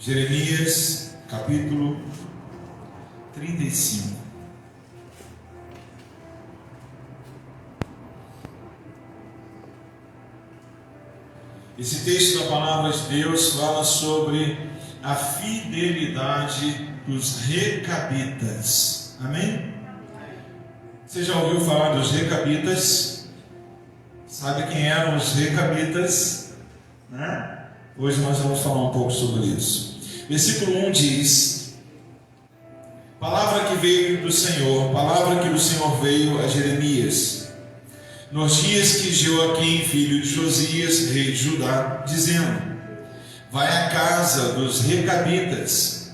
Jeremias, capítulo 35. Esse texto da palavra de Deus fala sobre a fidelidade dos recabitas. Amém? Você já ouviu falar dos recabitas? Sabe quem eram os recabitas? Né? Hoje nós vamos falar um pouco sobre isso. Versículo 1 diz: palavra que veio do Senhor, palavra que do Senhor veio a Jeremias, nos dias que Joaquim, filho de Josias, rei de Judá, dizendo: vai à casa dos recabitas,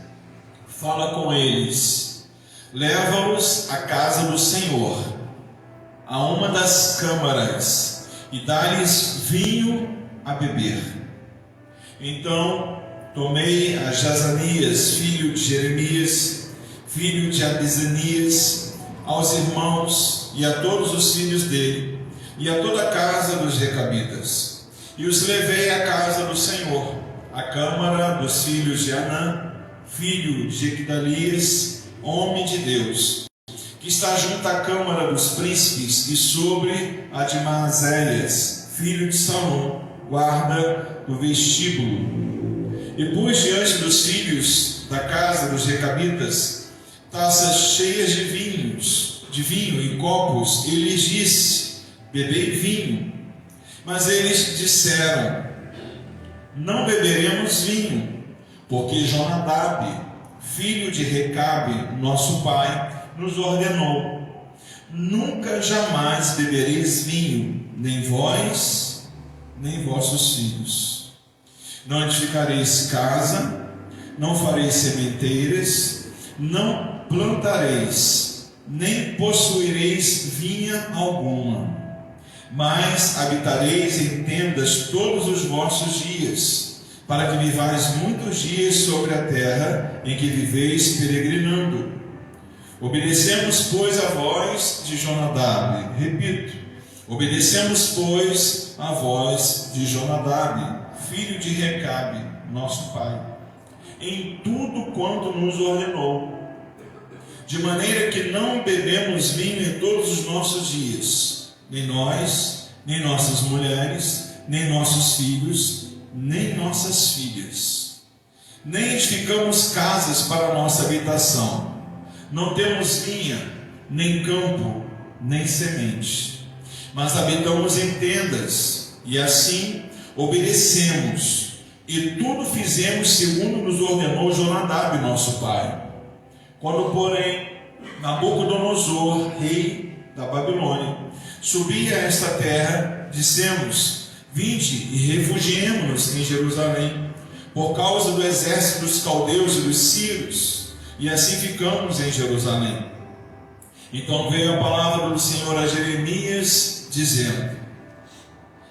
fala com eles, leva-os à casa do Senhor, a uma das câmaras, e dá-lhes vinho a beber. Então tomei a Jazanias, filho de Jeremias, filho de Abizanias, aos irmãos e a todos os filhos dele, e a toda a casa dos recabitas, e os levei à casa do Senhor, à câmara dos filhos de Anã, filho de Egdalias, homem de Deus, que está junto à câmara dos príncipes, e sobre a de Maazéias, filho de Salom, guarda do vestíbulo. E pus diante dos filhos da casa dos recabitas taças cheias de vinho em copos, e lhes disse: bebei vinho. Mas eles disseram: não beberemos vinho, porque Jonadab, filho de Recabe, nosso pai, nos ordenou: nunca jamais bebereis vinho, nem vós, nem vossos filhos. Não edificareis casa, não fareis sementeiras, não plantareis, nem possuireis vinha alguma, mas habitareis em tendas todos os vossos dias, para que vivais muitos dias sobre a terra em que viveis peregrinando. Obedecemos, pois, a voz de Jonadab. Repito, obedecemos, pois, a voz de Jonadab, filho de Recabe, nosso pai, em tudo quanto nos ordenou, de maneira que não bebemos vinho em todos os nossos dias, nem nós, nem nossas mulheres, nem nossos filhos, nem nossas filhas, nem edificamos casas para nossa habitação, não temos vinha, nem campo, nem semente, mas habitamos em tendas, e assim obedecemos, e tudo fizemos segundo nos ordenou Jonadab, nosso pai. Quando, porém, Nabucodonosor, rei da Babilônia, subia a esta terra, dissemos: vinde e refugiemo-nos em Jerusalém, por causa do exército dos caldeus e dos sírios, e assim ficamos em Jerusalém. Então veio a palavra do Senhor a Jeremias, dizendo: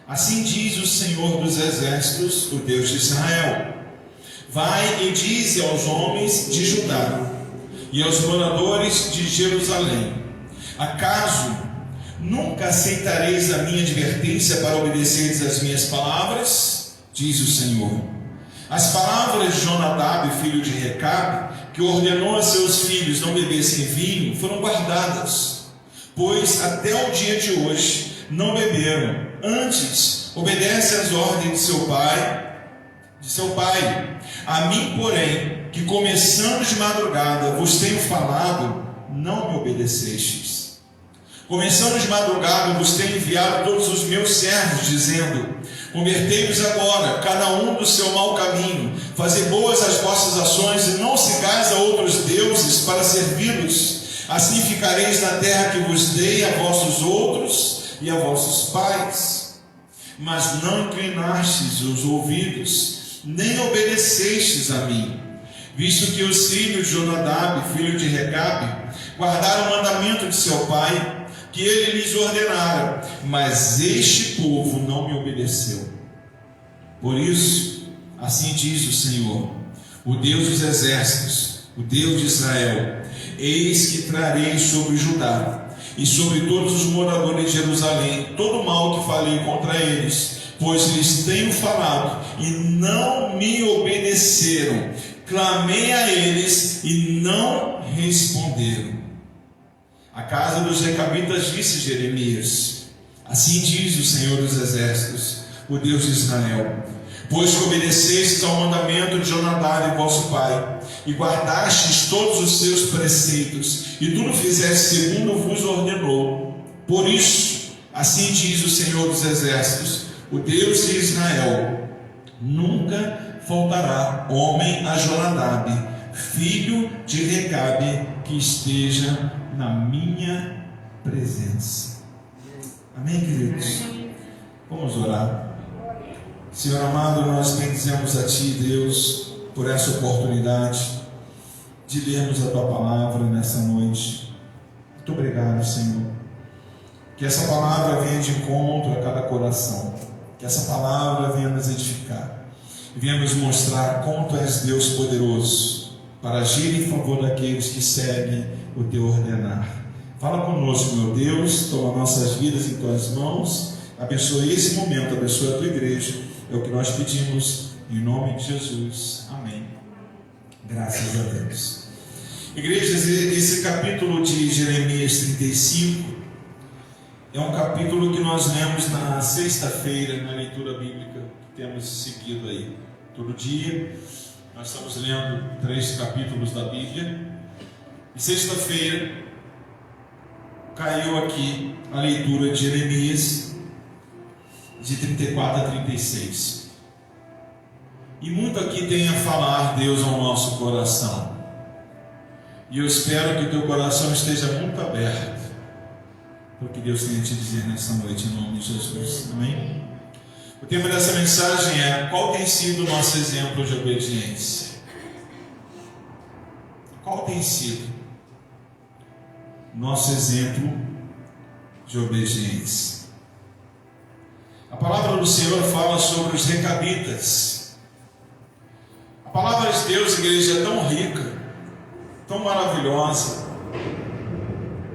assim diz o Senhor dos exércitos, o Deus de Israel: vai e dize aos homens de Judá e aos moradores de Jerusalém: acaso nunca aceitareis a minha advertência para obedeceres às minhas palavras? Diz o Senhor. As palavras de Jonadab, filho de Recabe, que ordenou a seus filhos não bebessem vinho, foram guardadas, pois até o dia de hoje não beberam. Antes, obedece às ordens de seu pai. A mim, porém, que começando de madrugada vos tenho falado, não me obedecestes. Começando de madrugada vos tenho enviado todos os meus servos, dizendo: convertei-vos agora, cada um do seu mau caminho, fazei boas as vossas ações, e não sigais a outros deuses para servi-los. Assim ficareis na terra que vos dei a vossos outros e a vossos pais. Mas não inclinastes os ouvidos, nem obedecestes a mim, visto que os filhos de Jonadab, filho de Recabe, guardaram o mandamento de seu pai, que ele lhes ordenara, mas este povo não me obedeceu. Por isso, assim diz o Senhor, o Deus dos exércitos, o Deus de Israel: eis que trarei sobre Judá e sobre todos os moradores de Jerusalém todo o mal que falei contra eles, pois lhes tenho falado e não me obedeceram. clamei a eles e não responderam. A casa dos recabitas disse Jeremias: assim diz o Senhor dos Exércitos, o Deus de Israel: pois que obedecestes ao mandamento de Jonadab, vosso pai, e guardastes todos os seus preceitos, e tudo fizeste segundo vos ordenou. Por isso, assim diz o Senhor dos Exércitos, o Deus de Israel: nunca faltará homem a Jonadab, filho de Recabe, que esteja na minha presença. Amém, queridos? Vamos orar. Senhor amado, nós bendizemos a Ti, Deus, por essa oportunidade de lermos a Tua palavra nessa noite. Muito obrigado, Senhor. Que essa palavra venha de encontro a cada coração. Que essa palavra venha nos edificar. E venha nos mostrar como Tu és Deus poderoso para agir em favor daqueles que seguem o Teu ordenar. Fala conosco, meu Deus, toma nossas vidas em Tuas mãos. Abençoe esse momento, abençoe a Tua igreja. É o que nós pedimos em nome de Jesus. Amém. Graças a Deus. Igrejas, esse capítulo de Jeremias 35 é um capítulo que nós lemos na sexta-feira, na leitura bíblica que temos seguido aí. Todo dia nós estamos lendo 3 capítulos da Bíblia. E sexta-feira caiu aqui a leitura de Jeremias de 34 a 36. E muito aqui tem a falar, Deus, ao nosso coração. E eu espero que o teu coração esteja muito aberto para o que Deus tem a te dizer nessa noite, em nome de Jesus. Amém? O tema dessa mensagem é: qual tem sido o nosso exemplo de obediência? Qual tem sido nosso exemplo de obediência? A palavra do Senhor fala sobre os recabitas. A palavra de Deus, igreja, é tão rica, tão maravilhosa,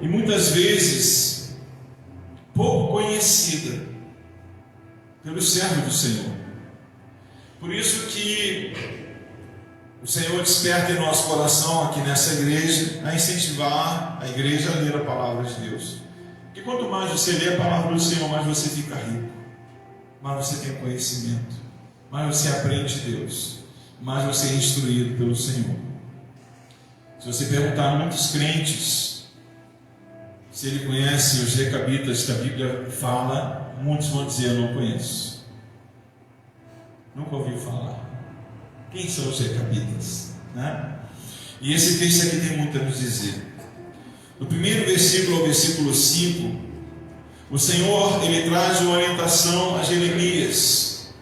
e muitas vezes pouco conhecida pelos servos do Senhor. Por isso que o Senhor desperta em nosso coração aqui nessa igreja a incentivar a igreja a ler a palavra de Deus. Porque quanto mais você lê a palavra do Senhor, mais você fica rico, mais você tem conhecimento, mais você aprende de Deus, mais você é instruído pelo Senhor. Se você perguntar a muitos crentes se ele conhece os recabitas que a Bíblia fala, muitos vão dizer: eu não conheço, nunca ouviu falar. Quem são os recabitas? Né? E esse texto aqui tem muito a nos dizer. No primeiro versículo ao versículo 5, o Senhor, ele traz uma orientação a Jeremias.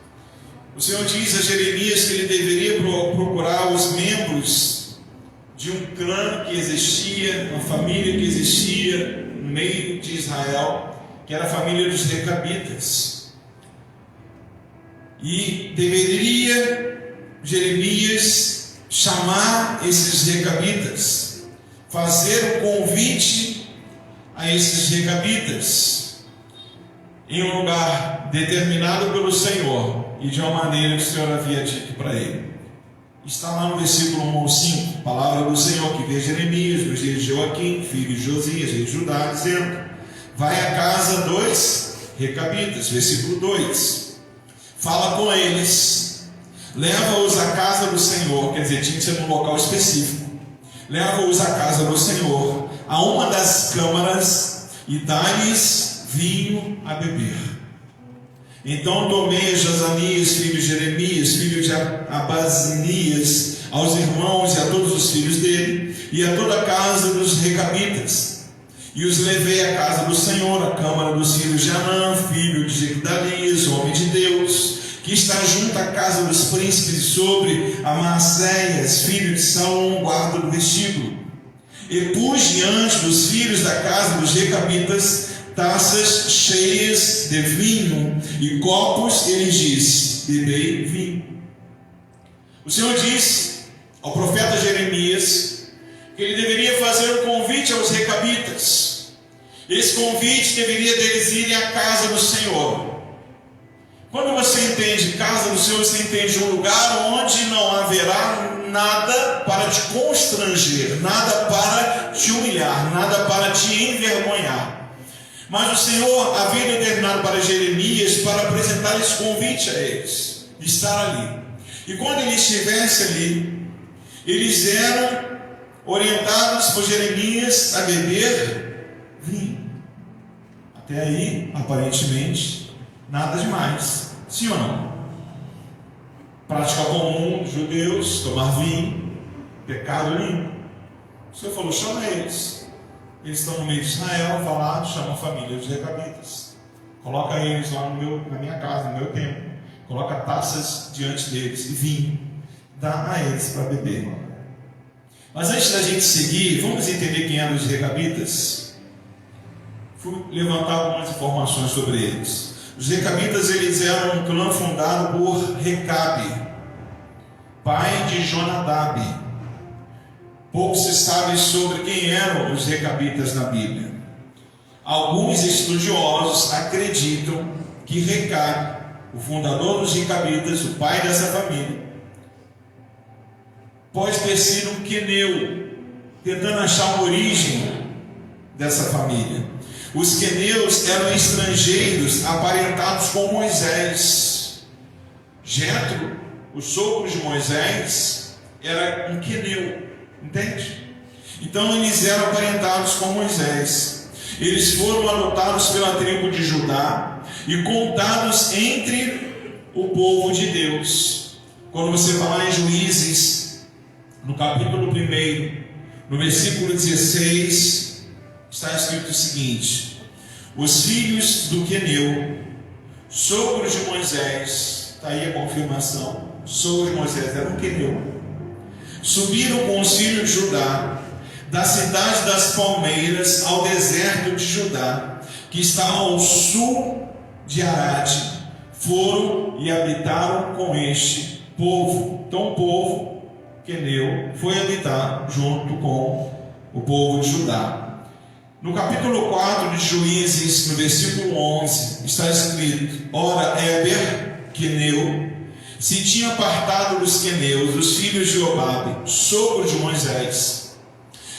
O Senhor diz a Jeremias que ele deveria procurar os membros de um clã que existia, uma família que existia no meio de Israel, que era a família dos recabitas. E deveria Jeremias chamar esses recabitas, fazer o convite a esses recabitas em um lugar determinado pelo Senhor e de uma maneira que o Senhor havia dito para ele. Está lá no versículo 1 ao 5, palavra do Senhor que veio Jeremias nos dias de Joaquim, filho de Josias, rei de Judá, dizendo: vai à casa dos recabitas. Versículo 2, fala com eles, leva-os à casa do Senhor. Quer dizer, tinha que ser num local específico. Leva-os à casa do Senhor, a uma das câmaras, e dá-lhes vinho a beber. Então tomei a Jazanias, filho de Jeremias, filho de Abazinias, aos irmãos e a todos os filhos dele, e a toda a casa dos recabitas, e os levei à casa do Senhor, a câmara dos filhos de Anã, filho de Gedalias, homem de Deus, que está junto à casa dos príncipes, sobre Amacéias, filho de Salom, guarda do vestíbulo. E pus diante dos filhos da casa dos recabitas taças cheias de vinho e copos, e ele disse: bebei vinho. O Senhor disse ao profeta Jeremias que ele deveria fazer um convite aos recabitas. Esse convite deveria deles irem à casa do Senhor. Quando você entende casa do Senhor, você entende um lugar onde não haverá nada para te constranger, nada para te humilhar, nada para te envergonhar. Mas o Senhor havia determinado para Jeremias para apresentar esse convite a eles, de estar ali. E quando ele estivesse ali, eles eram orientados por Jeremias a beber vinho. Até aí, aparentemente, nada demais. Sim ou não? Prática comum dos judeus, tomar vinho, pecado limpo. O Senhor falou, chama eles. Eles estão no meio de Israel, vai lá, chama a família dos recabitas. Coloca eles lá na minha casa, no meu templo. Coloca taças diante deles e vinho. Dá a eles para beber. Mas antes da gente seguir, vamos entender quem eram os recabitas? Fui levantar algumas informações sobre eles. Os recabitas, eles eram um clã fundado por Recabe, pai de Jonadab. Pouco se sabe sobre quem eram os recabitas na Bíblia. Alguns estudiosos acreditam que Recabe, o fundador dos recabitas, o pai dessa família, pode ter sido um queneu, tentando achar a origem dessa família. Os queneus eram estrangeiros aparentados com Moisés. Jetro, o sogro de Moisés, era um queneu, entende? Então eles eram aparentados com Moisés. Eles foram adotados pela tribo de Judá e contados entre o povo de Deus. Quando você vai lá em Juízes, no capítulo 1, no versículo 16, está escrito o seguinte: os filhos do queneu, sogro de Moisés, está aí a confirmação, sogro de Moisés era um queneu, subiram com os filhos de Judá, da cidade das palmeiras ao deserto de Judá, que está ao sul de Arade, foram e habitaram com este povo. Então o povo queneu foi habitar junto com o povo de Judá. No capítulo 4 de Juízes, no versículo 11, está escrito: ora, Éber, queneu, se tinha apartado dos queneus, dos filhos de Jobabe, sogro de Moisés,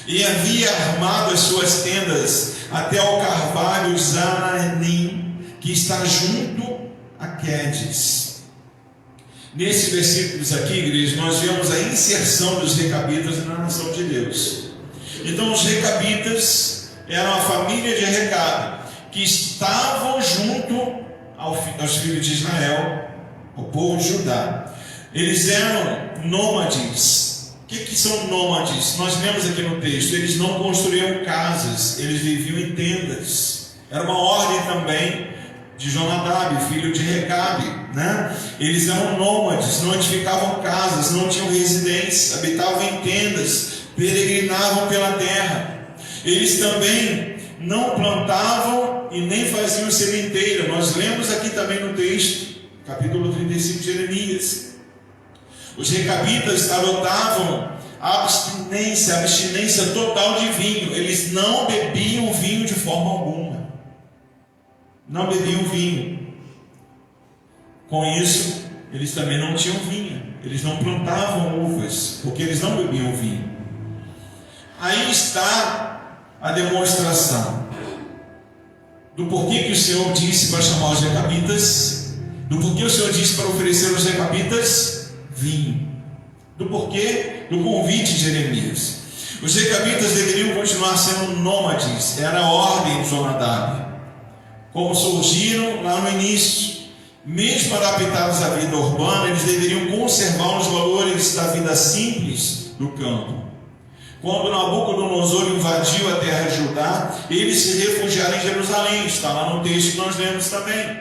e havia armado as suas tendas até ao carvalho de Zananim, que está junto a Quedes. Nesses versículos aqui, igreja, nós vemos a inserção dos recabitas na nação de Deus. Então os recabitas eram a família de Recabe, que estavam junto aos filhos de Israel, ao povo de Judá. Eles eram nômades. O que são nômades? Nós lemos aqui no texto, eles não construíam casas, eles viviam em tendas. Era uma ordem também de Jonadab, filho de Recabe, né? Eles eram nômades, não edificavam casas, não tinham residência, habitavam em tendas, peregrinavam pela terra. Eles também não plantavam e nem faziam sementeira. Nós lemos aqui também no texto, capítulo 35 de Jeremias. Os recabitas adotavam a abstinência total de vinho. Eles não bebiam vinho de forma alguma. Não bebiam vinho. Com isso, eles também não tinham vinho. Eles não plantavam uvas, porque eles não bebiam vinho. Aí está a demonstração do porquê que o Senhor disse para chamar os recabitas, do porquê o Senhor disse para oferecer aos recabitas vinho, do porquê do convite de Jeremias. Os recabitas deveriam continuar sendo nômades, era a ordem de Jonadab, como surgiram lá no início. Mesmo adaptados à vida urbana, eles deveriam conservar os valores da vida simples do campo. Quando Nabucodonosor invadiu a terra de Judá, eles se refugiaram em Jerusalém. Está lá no texto que nós lemos também.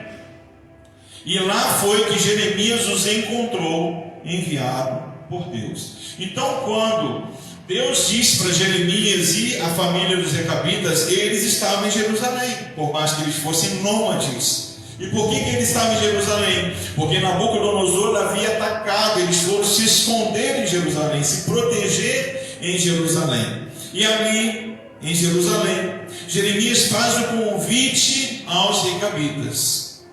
E lá foi que Jeremias os encontrou, enviado por Deus. Então, quando Deus disse para Jeremias e a família dos recabitas, eles estavam em Jerusalém, por mais que eles fossem nômades. E por que eles estavam em Jerusalém? Porque Nabucodonosor havia atacado, eles foram se esconder em Jerusalém, se proteger em Jerusalém. E ali, em Jerusalém, Jeremias faz o convite aos recabitas.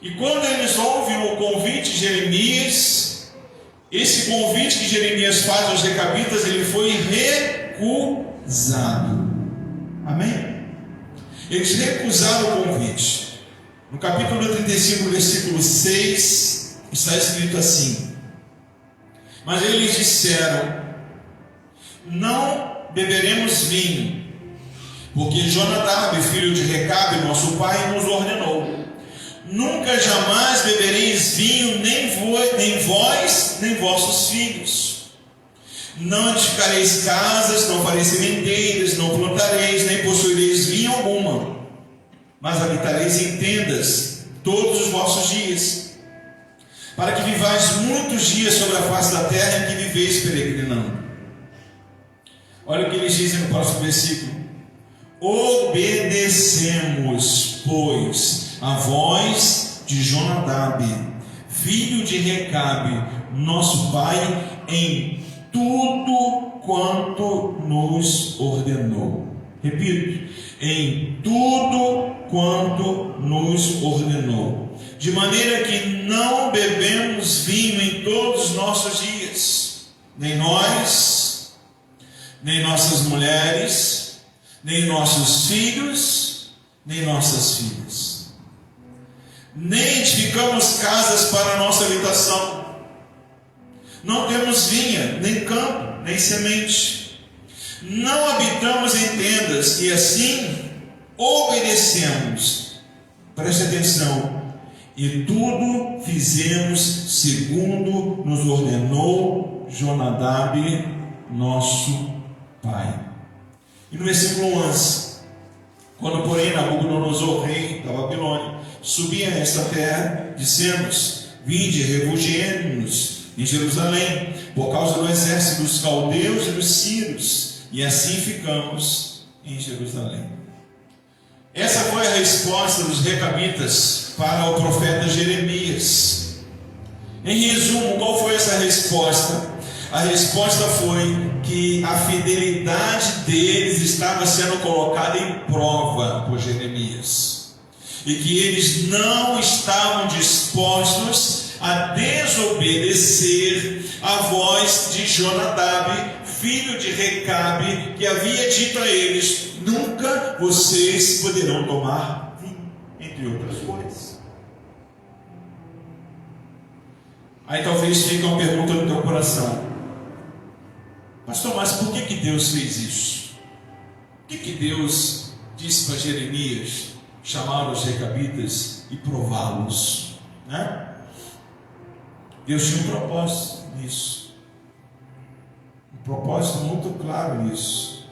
E quando eles ouvem o convite de Jeremias, esse convite que Jeremias faz aos recabitas, ele foi recusado. Amém? Eles recusaram o convite. No capítulo 35, versículo 6, está escrito assim: mas eles disseram: não beberemos vinho, porque Jonadab, filho de Recabe, nosso pai, nos ordenou: nunca jamais bebereis vinho, nem vós, nem vossos filhos. Não edificareis casas, não fareis sementeiras, não plantareis, nem possuireis vinho alguma, mas habitareis em tendas todos os vossos dias, para que vivais muitos dias sobre a face da terra em que viveis peregrinando. Olha o que eles dizem no próximo versículo: obedecemos, pois, a voz de Jonadab, filho de Recabe, nosso pai, em tudo quanto nos ordenou. Repito: em tudo quanto nos ordenou, de maneira que não bebemos vinho em todos os nossos dias, nem nós, nem nossas mulheres, nem nossos filhos, nem nossas filhas. Nem edificamos casas para a nossa habitação. Não temos vinha, nem campo, nem semente. Não habitamos em tendas, e assim obedecemos. Preste atenção. E tudo fizemos segundo nos ordenou Jonadab, nosso pai. E no versículo 11: quando, porém, Nabucodonosor, rei da Babilônia, subia a esta terra, dissemos: vinde, refugiemo-nos em Jerusalém, por causa do exército dos caldeus e dos sírios, e assim ficamos em Jerusalém. Essa foi a resposta dos recabitas para o profeta Jeremias. Em resumo, qual foi essa resposta? A resposta foi que a fidelidade deles estava sendo colocada em prova por Jeremias, e que eles não estavam dispostos a desobedecer a voz de Jonadab, filho de Recabe, que havia dito a eles: nunca vocês poderão tomar vinho, entre outras coisas. Aí talvez fique uma pergunta no teu coração: pastor, mas por que Deus fez isso? Por que Deus disse para Jeremias chamar os recabitas e prová-los, né? Deus tinha um propósito nisso, um propósito muito claro nisso.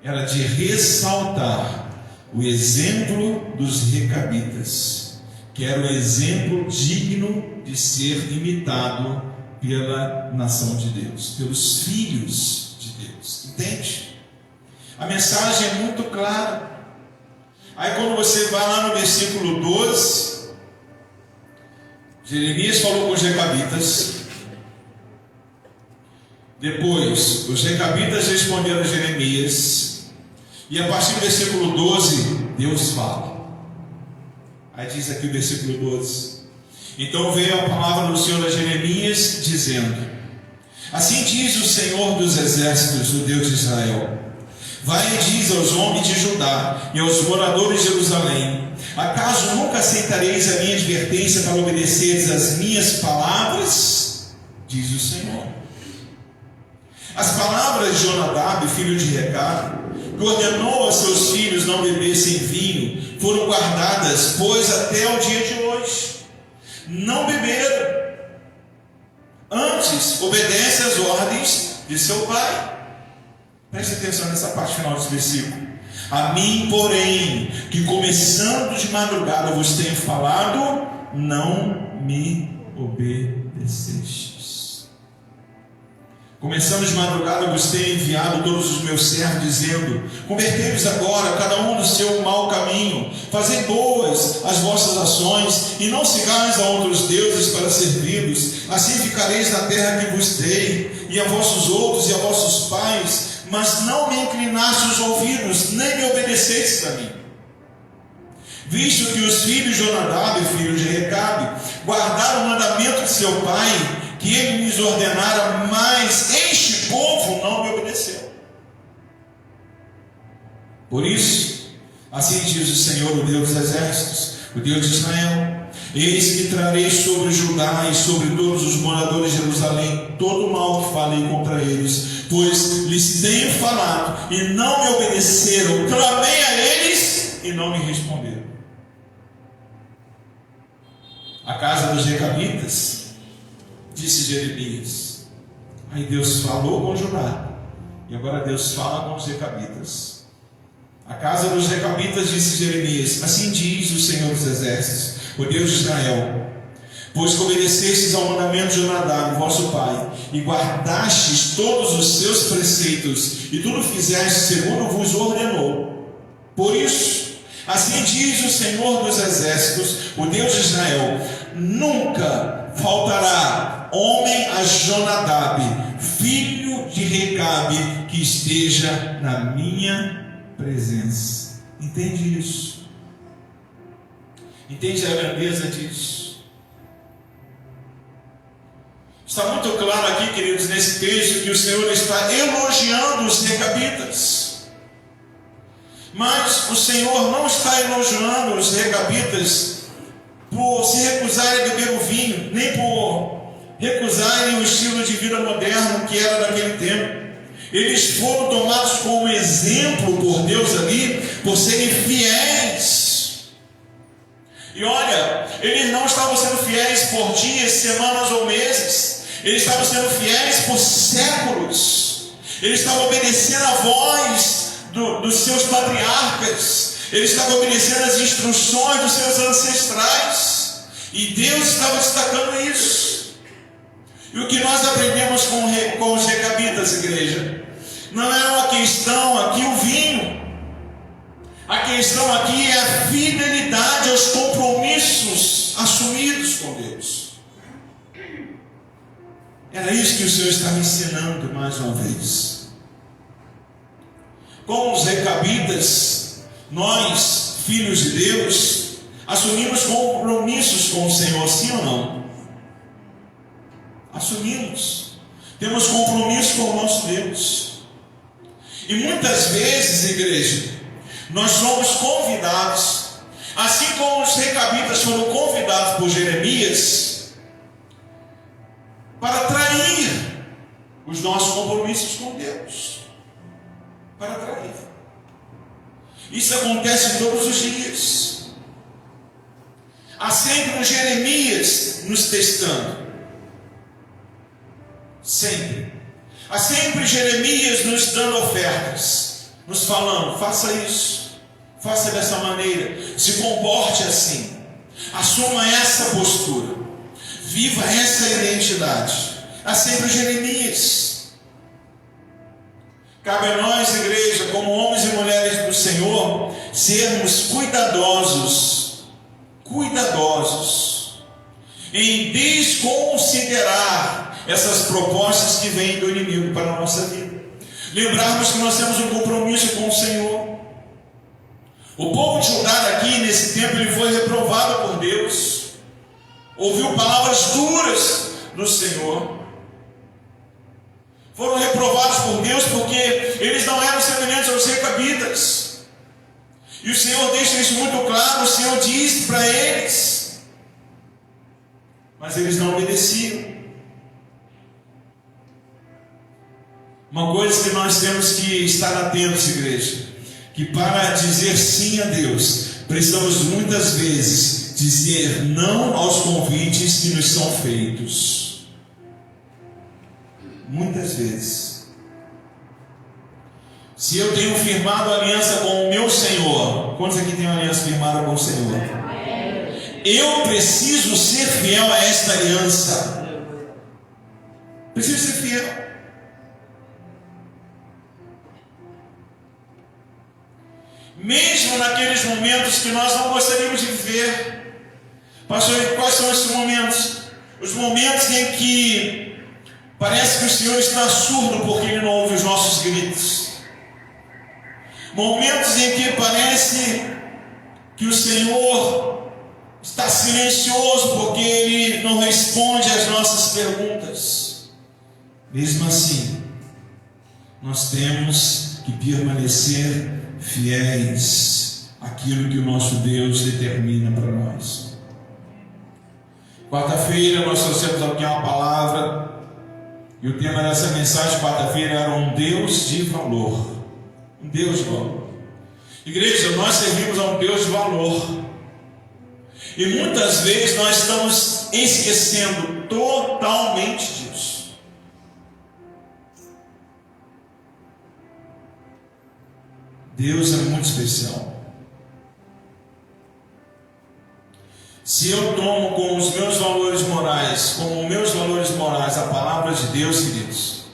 Era de ressaltar o exemplo dos recabitas, que era o exemplo digno de ser imitado pela nação de Deus, pelos filhos de Deus. Entende? A mensagem é muito clara. Aí quando você vai lá no versículo 12, Jeremias falou com os recabitas. Depois os recabitas responderam a Jeremias, e a partir do versículo 12 Deus fala. Aí diz aqui o versículo 12: então veio a palavra do Senhor a Jeremias, dizendo: assim diz o Senhor dos exércitos, o Deus de Israel: vai e diz aos homens de Judá e aos moradores de Jerusalém: acaso nunca aceitareis a minha advertência para obedeceres às minhas palavras? Diz o Senhor. As palavras de Jonadab, filho de Recabe, que ordenou a seus filhos não bebessem vinho, foram guardadas, pois até o dia de hoje não beberam. Antes, obedece às ordens de seu pai. Preste atenção nessa parte final desse versículo. A mim, porém, que começando de madrugada vos tenho falado, não me obedecestes. Começando de madrugada vos tenho enviado todos os meus servos, dizendo: convertei-vos agora, cada um no seu mau caminho, fazei boas as vossas ações, e não sigais a outros deuses para servi-los. Assim ficareis na terra que vos dei, e a vossos outros e a vossos pais. Mas não me inclinastes os ouvidos, nem me obedecestes a mim. Visto que os filhos de Jonadab, filho de Recabe, guardaram o mandamento de seu pai, que ele lhes ordenara, mas este povo não me obedeceu. Por isso, assim diz o Senhor, o Deus dos exércitos, o Deus de Israel: eis que trarei sobre Judá e sobre todos os moradores de Jerusalém todo o mal que falei contra eles, pois lhes tenho falado e não me obedeceram. Clamei a eles e não me responderam. A casa dos recabitas, disse Jeremias. Aí Deus falou com Judá, e agora Deus fala com os recabitas. A casa dos recabitas, disse Jeremias: assim diz o Senhor dos exércitos, o Deus de Israel: pois que obedecestes ao mandamento de Jonadab, vosso pai, e guardastes todos os seus preceitos, e tudo fizestes segundo vos ordenou. Por isso, assim diz o Senhor dos exércitos, o Deus de Israel: nunca faltará homem a Jonadab, filho de Recabe, que esteja na minha presença. Entende isso? Entende a grandeza disso? Está muito claro aqui, queridos, nesse texto, que o Senhor está elogiando os recabitas. Mas o Senhor não está elogiando os recabitas por se recusarem a beber o vinho, nem por recusarem o estilo de vida moderno que era daquele tempo. Eles foram tomados como exemplo por Deus ali, por serem fiéis. E olha, eles não estavam sendo fiéis por dias, semanas ou meses. Eles estavam sendo fiéis por séculos. Eles estavam obedecendo a voz dos seus patriarcas. Eles estavam obedecendo as instruções dos seus ancestrais. E Deus estava destacando isso. E o que nós aprendemos com os recabitas, igreja, não é uma questão aqui o vinho. A questão aqui é a fidelidade aos compromissos assumidos com Deus. Era isso que o Senhor estava ensinando mais uma vez. Como os recabitas, nós, filhos de Deus, assumimos compromissos com o Senhor, sim ou não? Assumimos. Temos compromisso com o nosso Deus. E muitas vezes, igreja, nós somos convidados, assim como os recabitas foram convidados por Jeremias, para trair os nossos compromissos com Deus. Para trair. Isso acontece todos os dias. Há sempre um Jeremias nos testando. Sempre. Há sempre Jeremias nos dando ofertas, nos falando: faça isso, faça dessa maneira, se comporte assim, assuma essa postura, viva essa identidade. Há sempre Jeremias. Cabe a nós, igreja, como homens e mulheres do Senhor, sermos cuidadosos em desconsiderar essas propostas que vêm do inimigo para a nossa vida. Lembrarmos que nós temos um compromisso com o Senhor. O povo de Judá aqui, nesse tempo, ele foi reprovado por Deus. Ouviu palavras duras do Senhor. Foram reprovados por Deus porque eles não eram semelhantes aos recabitas. E o Senhor deixa isso muito claro. O Senhor diz para eles, mas eles não obedeciam. Uma coisa que nós temos que estar atentos, igreja, que para dizer sim a Deus, precisamos muitas vezes dizer não aos convites que nos são feitos. Muitas vezes. Se eu tenho firmado aliança com o meu Senhor, quantos aqui têm uma aliança firmada com o Senhor? Eu preciso ser fiel a esta aliança. Preciso ser fiel. Mesmo naqueles momentos que nós não gostaríamos de viver. Pastor, quais são esses momentos? Os momentos em que parece que o Senhor está surdo porque Ele não ouve os nossos gritos. Momentos em que parece que o Senhor está silencioso porque Ele não responde às nossas perguntas. Mesmo assim, nós temos que permanecer fiéis àquilo que o nosso Deus determina para nós. Quarta-feira nós trouxemos aqui uma palavra, e o tema dessa mensagem de quarta-feira era um Deus de valor. Um Deus de valor. Igreja, nós servimos a um Deus de valor. E muitas vezes nós estamos esquecendo totalmente disso. Deus é muito especial. Se eu tomo com os meus valores morais, como meus valores morais, a palavra de Deus, queridos,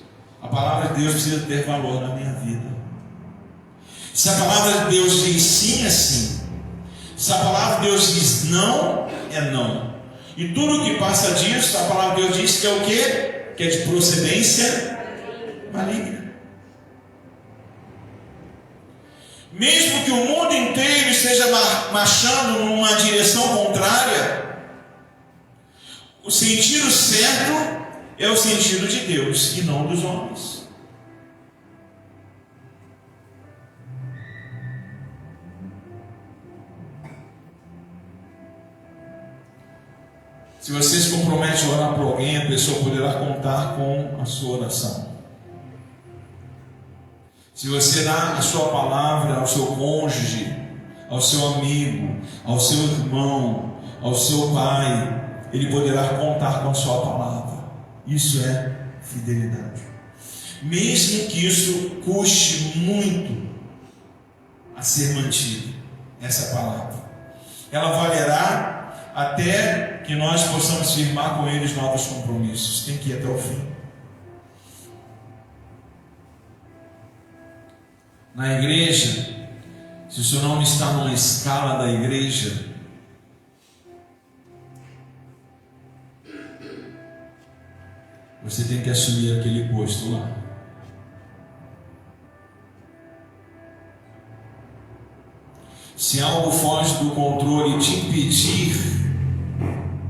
a palavra de Deus precisa ter valor na minha vida. Se a palavra de Deus diz sim, é sim. Se a palavra de Deus diz não, é não. E tudo que passa disso, a palavra de Deus diz que é o quê? Que é de procedência maligna. Mesmo que o mundo inteiro esteja marchando numa direção contrária, o sentido certo é o sentido de Deus e não dos homens. Se você se compromete a orar por alguém, a pessoa poderá contar com a sua oração. Se você dá a sua palavra ao seu cônjuge, ao seu amigo, ao seu irmão, ao seu pai, ele poderá contar com a sua palavra. Isso é fidelidade. Mesmo que isso custe muito a ser mantido, essa palavra, ela valerá até que nós possamos firmar com eles novos compromissos. Tem que ir até o fim. Na igreja, se o seu nome está numa escala da igreja, você tem que assumir aquele posto lá. Se algo foge do controle e te impedir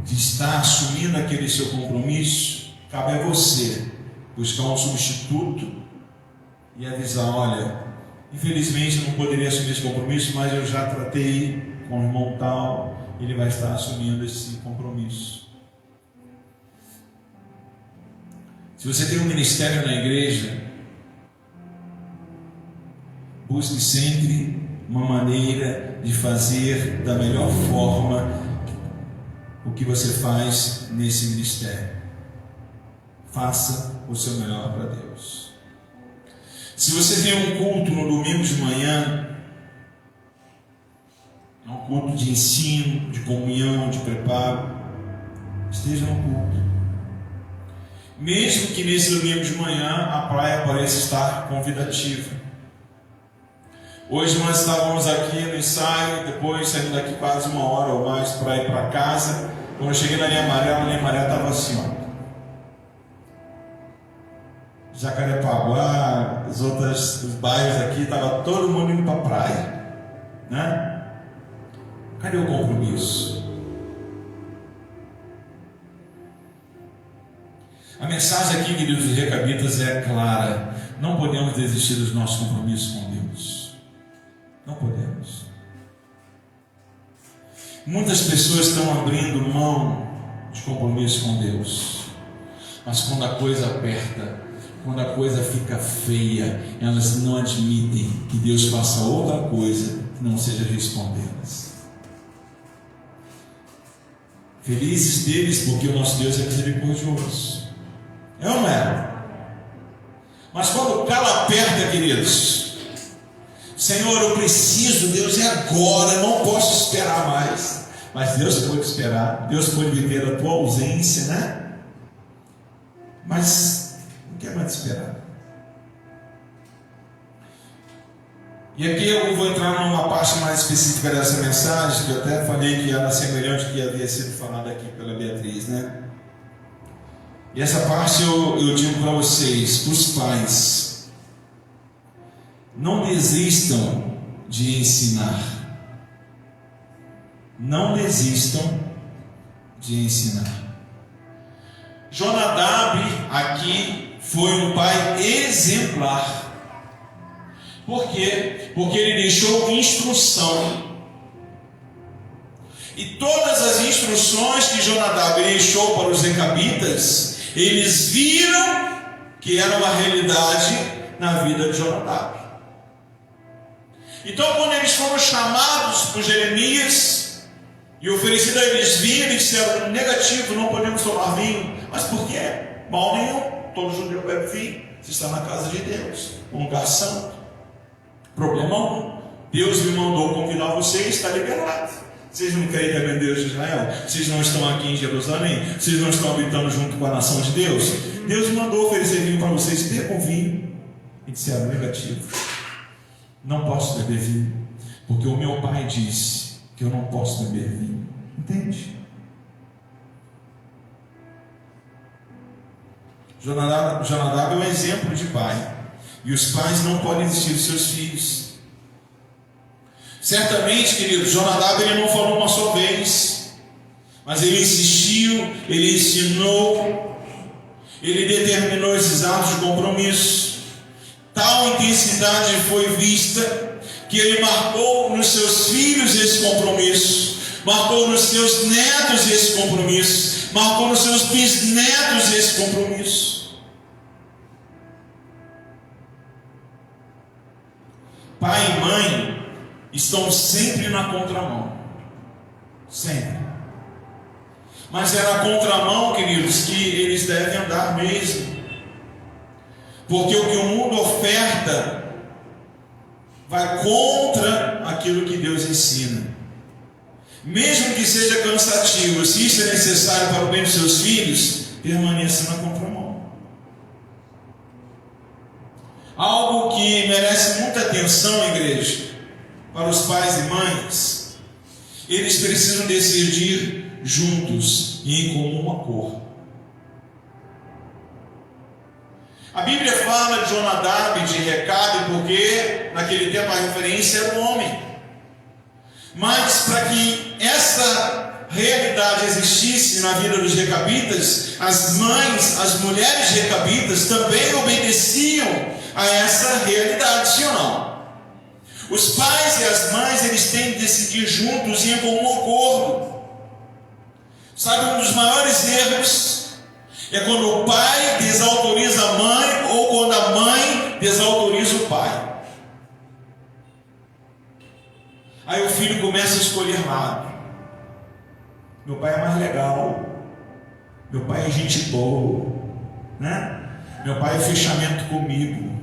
de estar assumindo aquele seu compromisso, cabe a você buscar um substituto e avisar: olha, infelizmente eu não poderia assumir esse compromisso, mas eu já tratei com o irmão tal, ele vai estar assumindo esse compromisso. Se você tem um ministério na igreja, busque sempre uma maneira de fazer da melhor forma o que você faz nesse ministério. Faça o seu melhor para Deus. Se você tem um culto no domingo de manhã, é um culto de ensino, de comunhão, de preparo, esteja no culto. Mesmo que nesse domingo de manhã a praia pareça estar convidativa. Hoje nós estávamos aqui no ensaio, depois saímos daqui quase 1 hora ou mais para ir para casa. Quando eu cheguei na linha amarela estava assim, ó. Jacarepaguá, os bairros aqui, estava todo mundo indo para a praia, né? Cadê o compromisso? A mensagem aqui, queridos recabitas, é clara: não podemos desistir dos nossos compromissos com Deus. Não podemos. Muitas pessoas estão abrindo mão de compromisso com Deus, mas quando a coisa aperta, quando a coisa fica feia, elas não admitem que Deus faça outra coisa que não seja respondê-las. Felizes deles, porque o nosso Deus é misericordioso. É ou não é? Mas quando o calo aperta, queridos, Senhor, eu preciso, Deus, é agora, eu não posso esperar mais. Mas Deus pode esperar, Deus pode viver a tua ausência, né? Mas não quer mais esperar. E aqui eu vou entrar numa parte mais específica dessa mensagem, que eu até falei que era semelhante ao que havia sido falado aqui pela Beatriz, né? E essa parte eu digo para vocês, os pais: não desistam de ensinar. Não desistam de ensinar. Jonadab aqui foi um pai exemplar. Por quê? Porque ele deixou instrução. E todas as instruções que Jonadab deixou para os recabitas, eles viram que era uma realidade na vida de Jonadab. Então, quando eles foram chamados por Jeremias e oferecido a eles vinho, eles disseram: negativo, não podemos tomar vinho. Mas por quê? Mal nenhum, todo judeu bebe vinho. Você está na casa de Deus, um lugar santo. Problema algum. Deus me mandou convidar vocês, está liberado. Vocês não creem que é Deus de Israel? Vocês não estão aqui em Jerusalém? Vocês não estão habitando junto com a nação de Deus? Deus mandou oferecer vinho para vocês, bebam vinho. E disseram: negativo, não posso beber vinho, porque o meu pai disse que eu não posso beber vinho. Entende? Jonadab é um exemplo de pai, e os pais não podem desistir dos seus filhos. Certamente, queridos, Jonadab ele não falou uma só vez, mas ele insistiu, ele ensinou, ele determinou esses atos de compromisso. Tal intensidade foi vista que ele marcou nos seus filhos esse compromisso, marcou nos seus netos esse compromisso, marcou nos seus bisnetos esse compromisso. Pai e mãe estão sempre na contramão, sempre. Mas é na contramão, queridos, que eles devem andar mesmo. Porque o que o mundo oferta vai contra aquilo que Deus ensina. Mesmo que seja cansativo, se isso é necessário para o bem dos seus filhos, permaneça na contramão. Algo que merece muita atenção, igreja, para os pais e mães: eles precisam decidir juntos e em comum acordo. A Bíblia fala de Jonadab, de Recabe, porque naquele tempo a referência era o homem. Mas para que essa realidade existisse na vida dos recabitas, as mães, as mulheres recabitas também obedeciam a essa realidade, sim ou não? Os pais e as mães, eles têm que decidir juntos e em comum acordo. Sabe, um dos maiores erros é quando o pai desautoriza a mãe ou quando a mãe desautoriza o pai. Aí o filho começa a escolher lado. Meu pai é mais legal, meu pai é gente boa, né? Meu pai é fechamento comigo,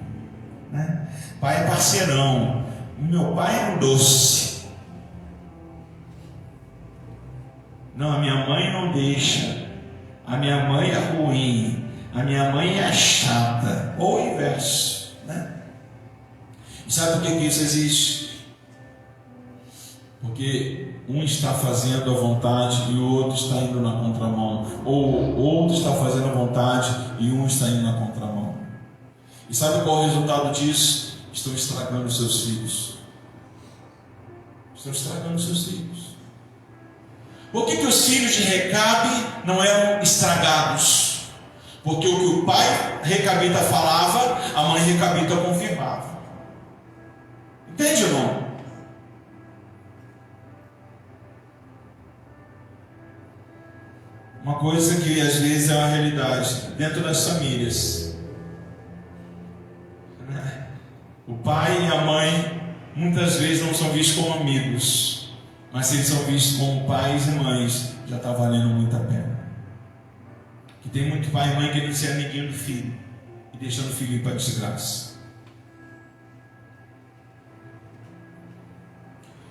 né? Pai é parceirão, meu pai é um doce. Não, a minha mãe não deixa. A minha mãe é ruim, a minha mãe é chata, ou o inverso, né? E sabe por que isso existe? Porque um está fazendo a vontade e o outro está indo na contramão, ou o outro está fazendo a vontade e um está indo na contramão. E sabe qual é o resultado disso? Estão estragando os seus filhos. Estão estragando os seus filhos. Por que os filhos de Recabe não eram estragados? Porque o que o pai recabita falava, a mãe recabita confirmava. Entende, irmão? Uma coisa que às vezes é uma realidade dentro das famílias. O pai e a mãe muitas vezes não são vistos como amigos, mas se eles são vistos como pais e mães, já está valendo muito a pena. Que tem muito pai e mãe querendo ser amiguinho do filho e deixando o filho ir para a desgraça.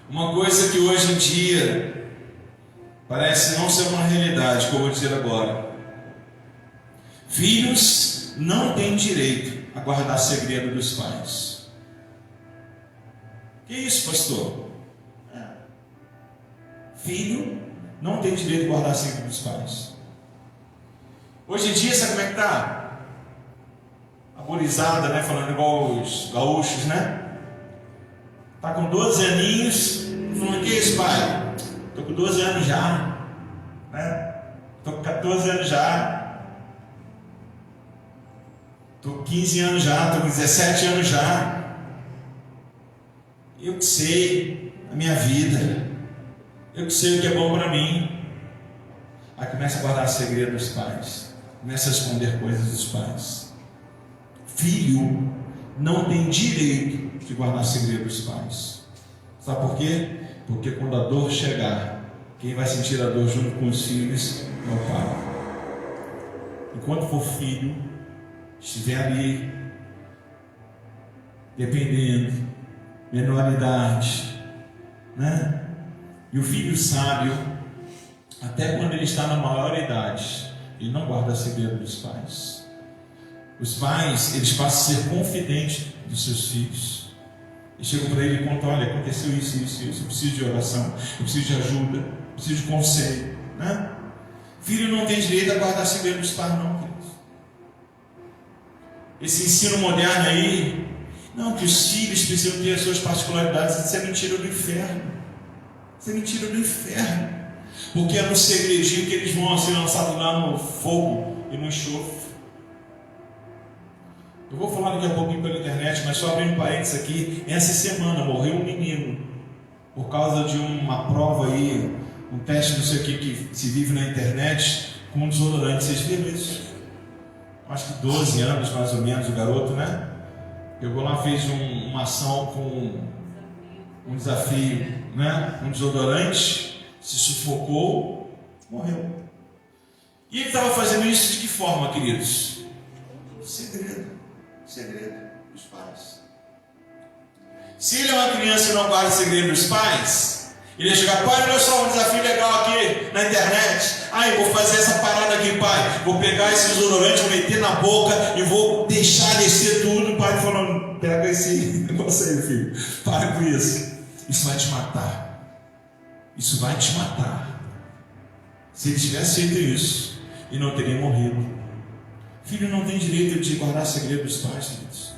Uma coisa que hoje em dia parece não ser uma realidade, que eu vou dizer agora: filhos não têm direito a guardar segredo dos pais. Que isso, pastor? Filho não tem direito de guardar segredo dos pais. Hoje em dia, sabe como é que está? A gurizada, né? Falando igual os gaúchos, né? Está com 12 aninhos, falando: que isso, pai? Estou com 12 anos já, né? Estou com 14 anos já. Estou com 15 anos já, estou com 17 anos já. Eu que sei a minha vida. Eu que sei o que é bom para mim. Aí começa a guardar segredo dos pais. Começa a esconder coisas dos pais. Filho não tem direito de guardar segredo dos pais. Sabe por quê? Porque quando a dor chegar, quem vai sentir a dor junto com os filhos é o pai. Enquanto for filho, estiver ali, dependendo, menor idade, né? E o filho sábio, até quando ele está na maior idade, ele não guarda segredo dos pais. Os pais, eles passam a ser confidentes dos seus filhos. E chegam para ele e contam: olha, aconteceu isso, eu preciso de oração, eu preciso de ajuda, eu preciso de conselho, né? Filho não tem direito a guardar segredo dos pais, não, queridos. Esse ensino moderno aí, não, que os filhos precisam ter as suas particularidades, isso é mentira do inferno. Isso é mentira do inferno. Porque é no segredinho que eles vão ser lançados lá no fogo e no enxofre. Eu vou falar daqui a pouquinho pela internet, mas só abrindo parênteses aqui. Essa semana morreu um menino por causa de uma prova aí, um teste não sei o que se vive na internet com um desodorante. Vocês viram isso? Acho que 12 anos mais ou menos o garoto, né? Pegou lá, fez uma ação com um desafio, né? Um desodorante, se sufocou, morreu. E ele estava fazendo isso de que forma, queridos? Segredo dos pais. Se ele é uma criança e não guarda segredo dos pais, ele ia chegar: pai, olha só um desafio legal aqui na internet. Eu vou fazer essa parada aqui, pai. Vou pegar esse desodorante, vou meter na boca e vou deixar descer tudo. O pai falando: pega esse negócio aí, filho. Para com isso. Isso vai te matar. Isso vai te matar. Se ele tivesse feito isso, ele não teria morrido. Filho não tem direito de guardar segredo dos pais, queridos.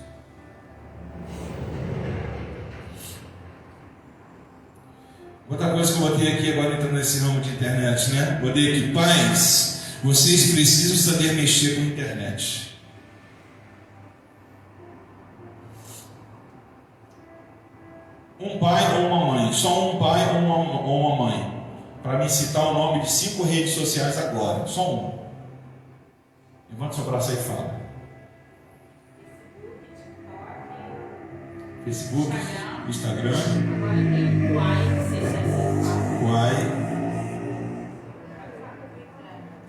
Outra coisa que eu botei aqui agora, entrando nesse ramo de internet, né? Botei aqui: pais, vocês precisam saber mexer com a internet. Um pai ou uma mãe, só um pai ou uma mãe, para me citar o nome de 5 redes sociais agora, só um. Levanta seu braço aí e fala. Facebook, Instagram, Quai,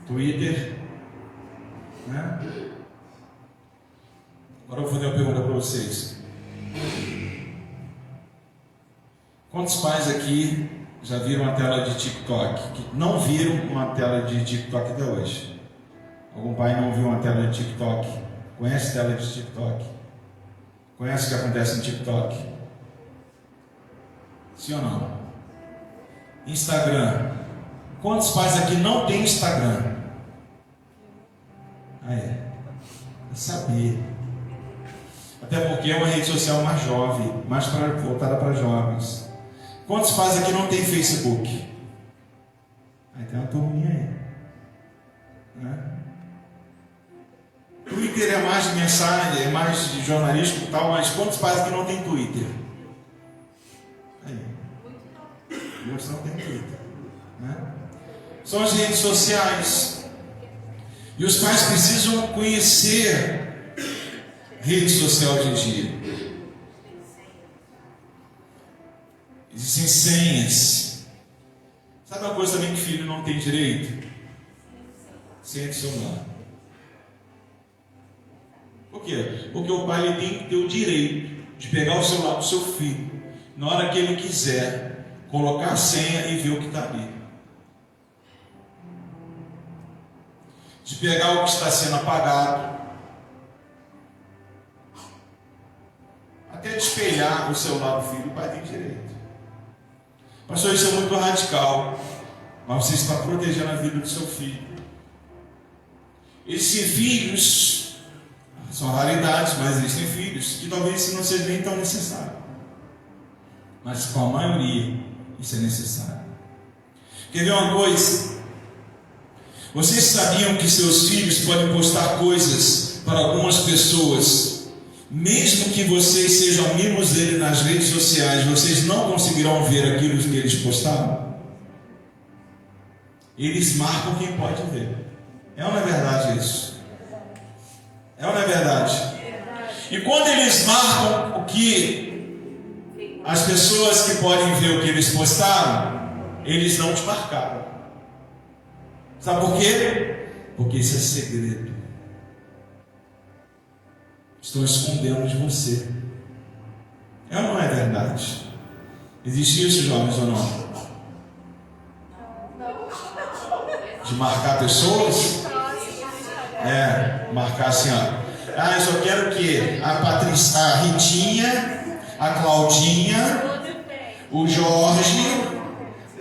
Twitter, né? Agora eu vou fazer uma pergunta para vocês. Quantos pais aqui já viram uma tela de TikTok? Que não viram uma tela de TikTok até hoje? Algum pai não viu uma tela de TikTok? Conhece tela de TikTok? Conhece o que acontece no TikTok? Sim ou não? Instagram. Quantos pais aqui não tem Instagram? É saber. Até porque é uma rede social mais jovem, mais voltada para jovens. Quantos pais aqui não tem Facebook? Aí tem uma turminha aí, né? Twitter é mais de mensagem, é mais de jornalístico e tal, mas quantos pais aqui não tem Twitter? Aí. Muitos não tem Twitter, né? São as redes sociais. E os pais precisam conhecer rede social hoje em dia. Existem senhas. Sabe uma coisa também que filho não tem direito? Senha de celular. Por quê? Porque o pai ele tem que ter o direito de pegar o celular do seu filho, na hora que ele quiser, colocar a senha e ver o que está ali. De pegar o que está sendo apagado, até de espelhar o celular do filho, o pai tem direito. Pastor, isso é muito radical, mas você está protegendo a vida do seu filho. Esses filhos são raridades, mas existem filhos que talvez isso não seja nem tão necessário. Mas com a maioria, isso é necessário. Quer ver uma coisa? Vocês sabiam que seus filhos podem postar coisas para algumas pessoas, mesmo que vocês sejam amigos dele nas redes sociais, vocês não conseguirão ver aquilo que eles postaram? Eles marcam quem pode ver. É ou não é verdade isso? É ou não é verdade? E quando eles marcam o que as pessoas que podem ver o que eles postaram, eles não te marcaram. Sabe por quê? Porque isso é segredo. Estão escondendo de você. É ou não é verdade? Existe isso, jovens, ou não? De marcar pessoas? Marcar assim, ó. Eu só quero que a Patrícia, a Ritinha, a Claudinha, o Jorge,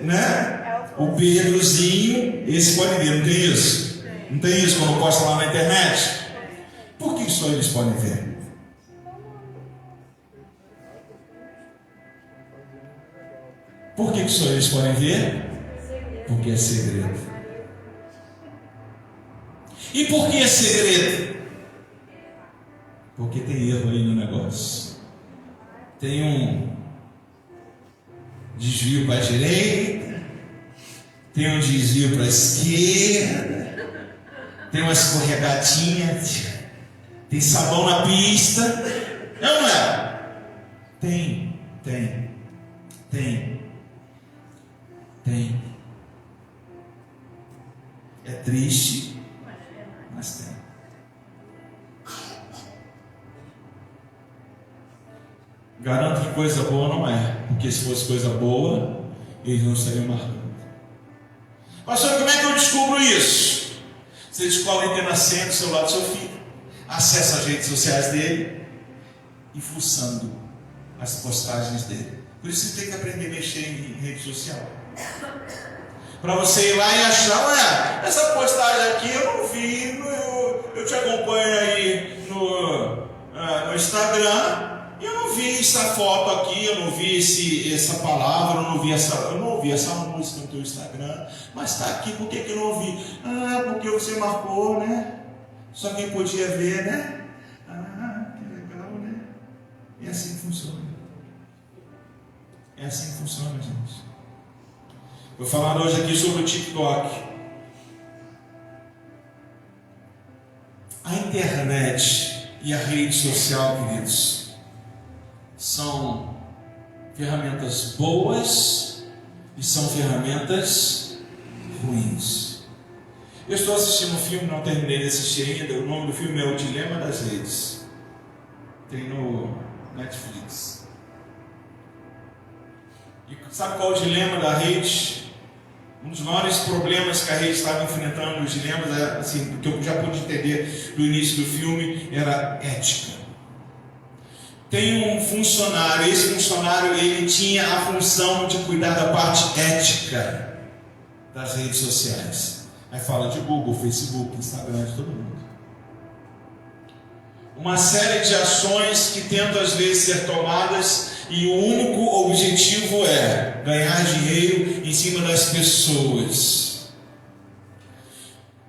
né? O Pedrozinho, esse pode ver, não tem isso? Não tem isso quando posta lá na internet? Por que só eles podem ver? Por que só eles podem ver? Porque é segredo. E por que é segredo? Porque tem erro aí no negócio. Tem um desvio para a direita, tem um desvio para a esquerda, tem uma escorregadinha, tem sabão na pista. É ou não é? Tem. É triste, mas tem. Garanto que coisa boa não é, porque se fosse coisa boa, eles não estariam marcando. Pastor, como é que eu descubro isso? Você descobre tendo a senha do celular do seu filho, acessa as redes sociais dele e fuçando as postagens dele. Por isso você tem que aprender a mexer em rede social. Para você ir lá e achar, essa postagem aqui eu não vi, eu te acompanho aí no Instagram. Eu não vi essa foto aqui, eu não vi essa palavra, eu não ouvi essa música no teu Instagram, mas está aqui, por que eu não ouvi? Porque você marcou, né? Só quem podia ver, né? Que legal, né? É assim que funciona. É assim que funciona, gente. Vou falar hoje aqui sobre o TikTok. A internet e a rede social, queridos, são ferramentas boas e são ferramentas ruins. Eu estou assistindo um filme, não terminei de assistir ainda. O nome do filme é O Dilema das Redes. Tem no Netflix. E sabe qual é o dilema da rede? Um dos maiores problemas que a rede estava enfrentando, os dilemas, assim, porque eu já pude entender do início do filme, era ética. Tem um funcionário, esse funcionário ele tinha a função de cuidar da parte ética das redes sociais. Aí fala de Google, Facebook, Instagram, de todo mundo. Uma série de ações que tentam às vezes ser tomadas e o único objetivo é ganhar dinheiro em cima das pessoas.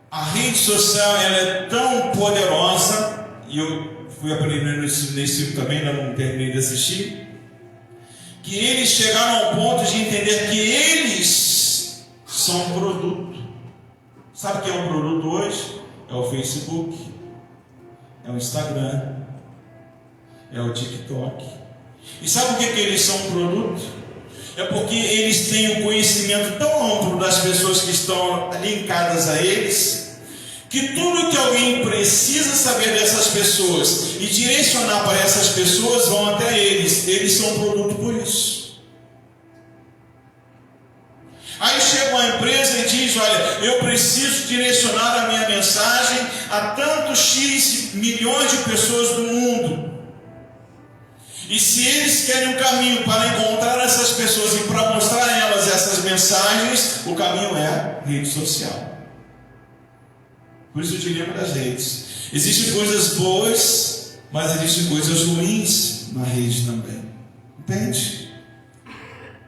A rede social ela é tão poderosa, e eu fui aprendendo isso nesse filme também, ainda não terminei de assistir, que eles chegaram ao ponto de entender que eles são um produto. Sabe o que é um produto hoje? É o Facebook, é o Instagram, é o TikTok. E sabe por que eles são um produto? É porque eles têm um conhecimento tão amplo das pessoas que estão linkadas a eles, que tudo que alguém precisa saber dessas pessoas e direcionar para essas pessoas vão até eles. Eles são um produto por isso. Aí chega uma empresa e diz: olha, eu preciso direcionar a minha mensagem a tantos X milhões de pessoas do mundo. E se eles querem um caminho para encontrar essas pessoas e para mostrar a elas essas mensagens, o caminho é rede social. Por isso o dilema das redes. Existem coisas boas, mas existem coisas ruins na rede também. Entende?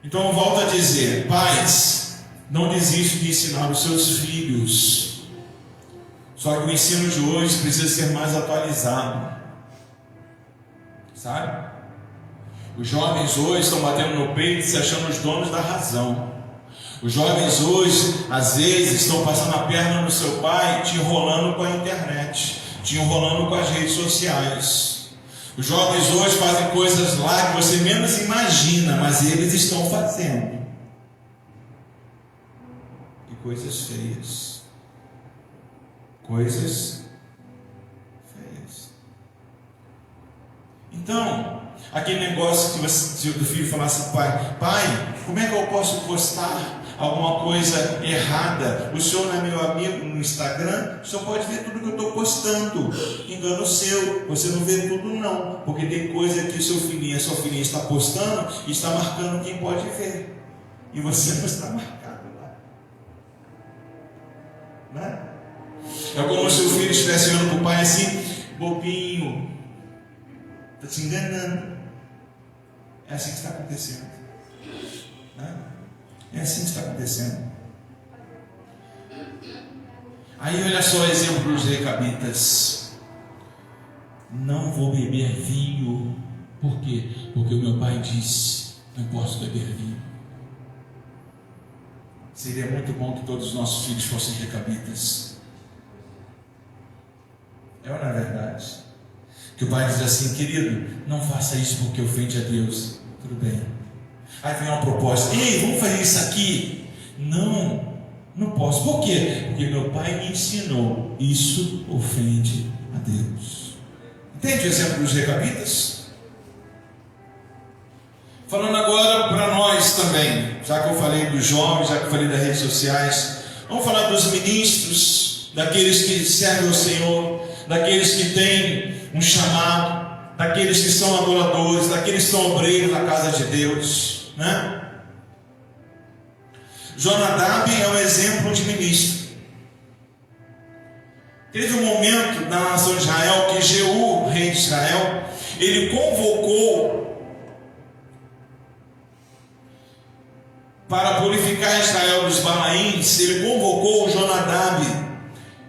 Então eu volto a dizer: pais, não desistam de ensinar os seus filhos Só que o ensino de hoje precisa ser mais atualizado, sabe? Os jovens hoje estão batendo no peito e se achando os donos da razão. Os jovens hoje, às vezes, estão passando a perna no seu pai, te enrolando com a internet, te enrolando com as redes sociais. Os jovens hoje fazem coisas lá que você menos imagina, mas eles estão fazendo. E coisas feias. Coisas feias. Então, aquele negócio que o filho falasse, pai, como é que eu posso postar alguma coisa errada? O senhor não é meu amigo no Instagram? O senhor pode ver tudo que eu estou postando. Engano seu, você não vê tudo não, porque tem coisa que seu filhinho, sua filhinha está postando e está marcando quem pode ver, e você não está marcado lá, né? É como se o filho estivesse olhando para o pai assim, bobinho, está te enganando. É assim que está acontecendo, né? É assim que está acontecendo. Aí olha só o exemplo dos recabitas. Não vou beber vinho. Por quê? Porque o meu pai disse, não posso beber vinho. Seria muito bom que todos os nossos filhos fossem recabitas. É ou não é verdade? Que o pai diz assim, querido, não faça isso porque ofende a Deus. Tudo bem. Aí vem uma proposta, ei, vamos fazer isso aqui? Não posso. Por quê? Porque meu pai me ensinou, isso ofende a Deus. Entende o exemplo dos recabitas? Falando agora para nós também, já que eu falei dos jovens, já que eu falei das redes sociais, vamos falar dos ministros, daqueles que servem ao Senhor, daqueles que têm um chamado, daqueles que são adoradores, daqueles que são obreiros na casa de Deus, né? Jonadab é um exemplo de ministro. Teve um momento na nação de Israel que Jeú, rei de Israel, ele convocou para purificar Israel dos Balaíns, ele convocou o Jonadab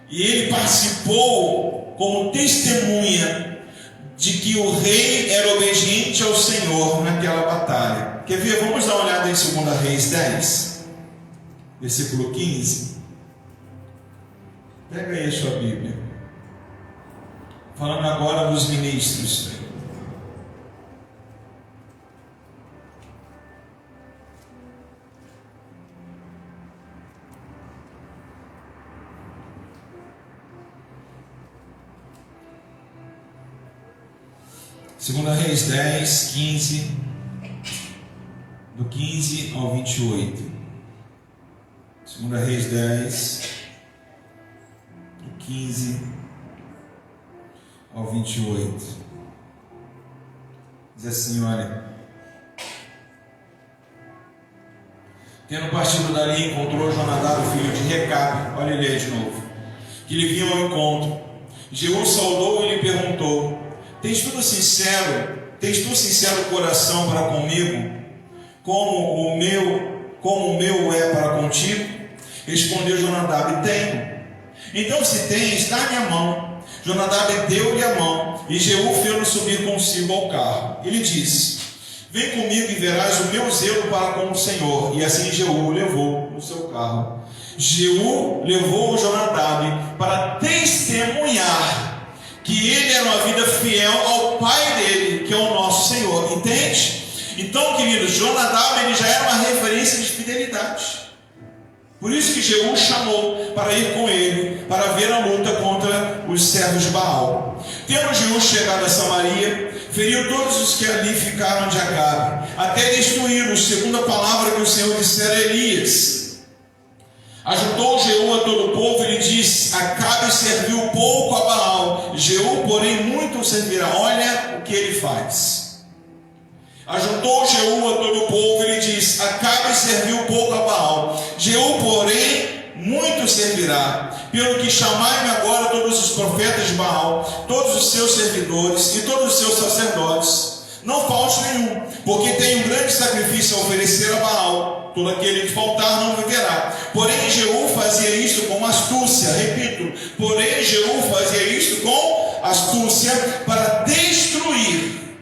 e ele participou como testemunha de que o rei era obediente ao Senhor naquela batalha. Quer ver? Vamos dar uma olhada em 2 Reis 10, versículo 15. Pega aí a sua Bíblia. Falando agora dos ministros. Segunda Reis 10, 15, do 15 ao 28. Segunda Reis 10, do 15 ao 28. Diz assim, olha. Tendo partido dali, encontrou Jonadab, filho de Recabe, olha ele aí de novo, que lhe vinha ao encontro. Jeú saudou e lhe perguntou: Tens tu sincero coração para comigo, como o meu é para contigo? Respondeu Jonadab: Tenho. Então, se tens, dá-me a mão. Jonadab deu-lhe a mão, e Jeú fê-lo subir consigo ao carro. Ele disse: Vem comigo e verás o meu zelo para com o Senhor. E assim Jeú o levou no seu carro. Jeú levou o Jonadab para testemunhar que ele era uma vida fiel ao pai dele, que é o nosso Senhor. Entende? Então, queridos, Jonadab ele já era uma referência de fidelidade. Por isso que Jeú chamou para ir com ele, para ver a luta contra os servos de Baal. Tendo Jeú chegado a Samaria, feriu todos os que ali ficaram de Acabe, até destruí-los, segundo a palavra que o Senhor dissera a Elias. Ajuntou Jeú a todo o povo e lhe disse: Acabe serviu pouco a Baal, Jeú, porém, muito o servirá. Olha o que ele faz. Ajuntou Jeú a todo o povo e lhe disse: Acabe serviu pouco a Baal, Jeú, porém, muito servirá. Pelo que chamai-me agora todos os profetas de Baal, todos os seus servidores e todos os seus sacerdotes. não falte nenhum, porque tem um grande sacrifício a oferecer a Baal. Todo aquele que faltar não viverá. Porém, Jeú fazia isto com astúcia, repito, porém, Jeú fazia isto com astúcia para destruir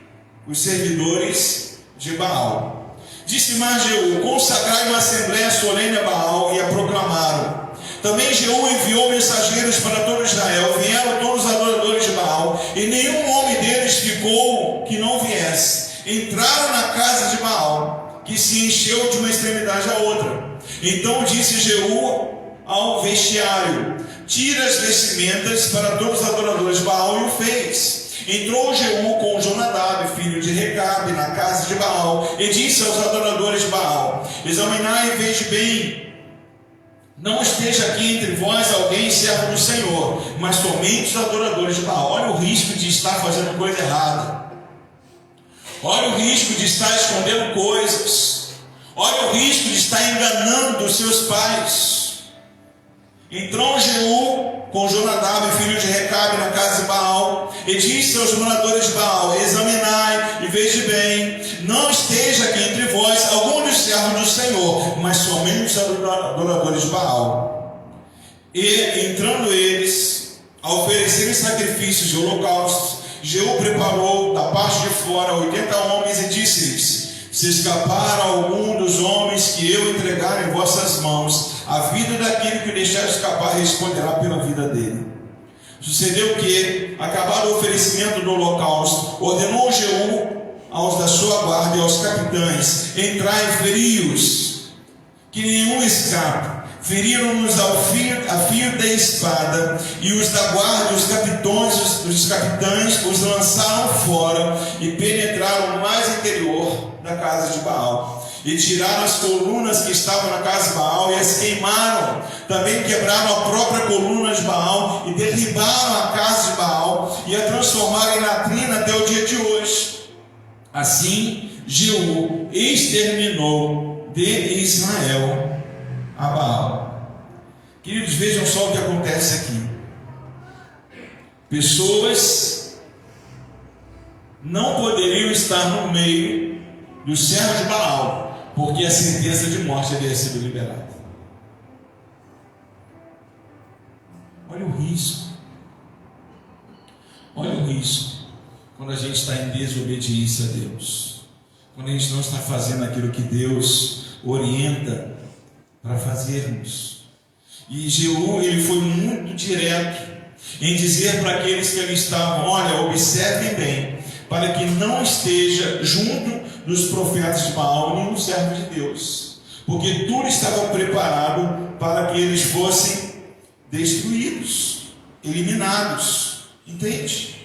os servidores de Baal. Disse mais Jeú: consagrai uma assembléia solene a Baal, e a proclamaram. Também Jeú enviou mensageiros para todo Israel, vieram todos os adoradores de Baal, e nenhum homem deles ficou que não viesse. Entraram na casa de Baal, que se encheu de uma extremidade à outra. Então disse Jeú ao vestiário: tira as vestimentas para todos os adoradores de Baal, e o fez. Entrou Jeú com Jonadab, filho de Recabe, na casa de Baal, e disse aos adoradores de Baal: examinai e veja bem, não esteja aqui entre vós alguém servo do Senhor, mas somente os adoradores de Baal. Olha o risco de estar fazendo coisa errada. Olha o risco de estar escondendo coisas. Olha o risco de estar enganando os seus pais. Entrou Jeú com Jonadab, filho de Recabe, na casa de Baal, e disse aos moradores de Baal: examinai e veja bem, não esteja aqui entre vós algum dos servos do Senhor, mas somente os adoradores de Baal. E entrando eles a oferecerem sacrifícios de holocaustos, Jeú preparou da parte de fora 80 homens e disse-lhes: se escapar algum dos homens que eu entregar em vossas mãos, a vida daquele que deixar escapar responderá pela vida dele. Sucedeu que, acabado o oferecimento do holocausto, ordenou Jeú aos da sua guarda e aos capitães: entrai e feri-os, que nenhum escape. Feriram-nos a fio da espada, e os da guarda, os capitães os lançaram fora e penetraram o mais interior da casa de Baal. E tiraram as colunas que estavam na casa de Baal e as queimaram. Também quebraram a própria coluna de Baal e derribaram a casa de Baal e a transformaram em latrina até o dia de hoje. Assim, Jeú exterminou de Israel a Baal. Queridos, vejam só o que acontece aqui. Pessoas não poderiam estar no meio dos servos de Baal, porque a sentença de morte havia sido liberada. Olha o risco. Olha o risco quando a gente está em desobediência a Deus, quando a gente não está fazendo aquilo que Deus orienta para fazermos. E Jeú, ele foi muito direto em dizer para aqueles que ali estavam: olha, observem bem, para que não esteja junto dos profetas de Baal nenhum servo de Deus, porque tudo estava preparado para que eles fossem destruídos, eliminados. Entende?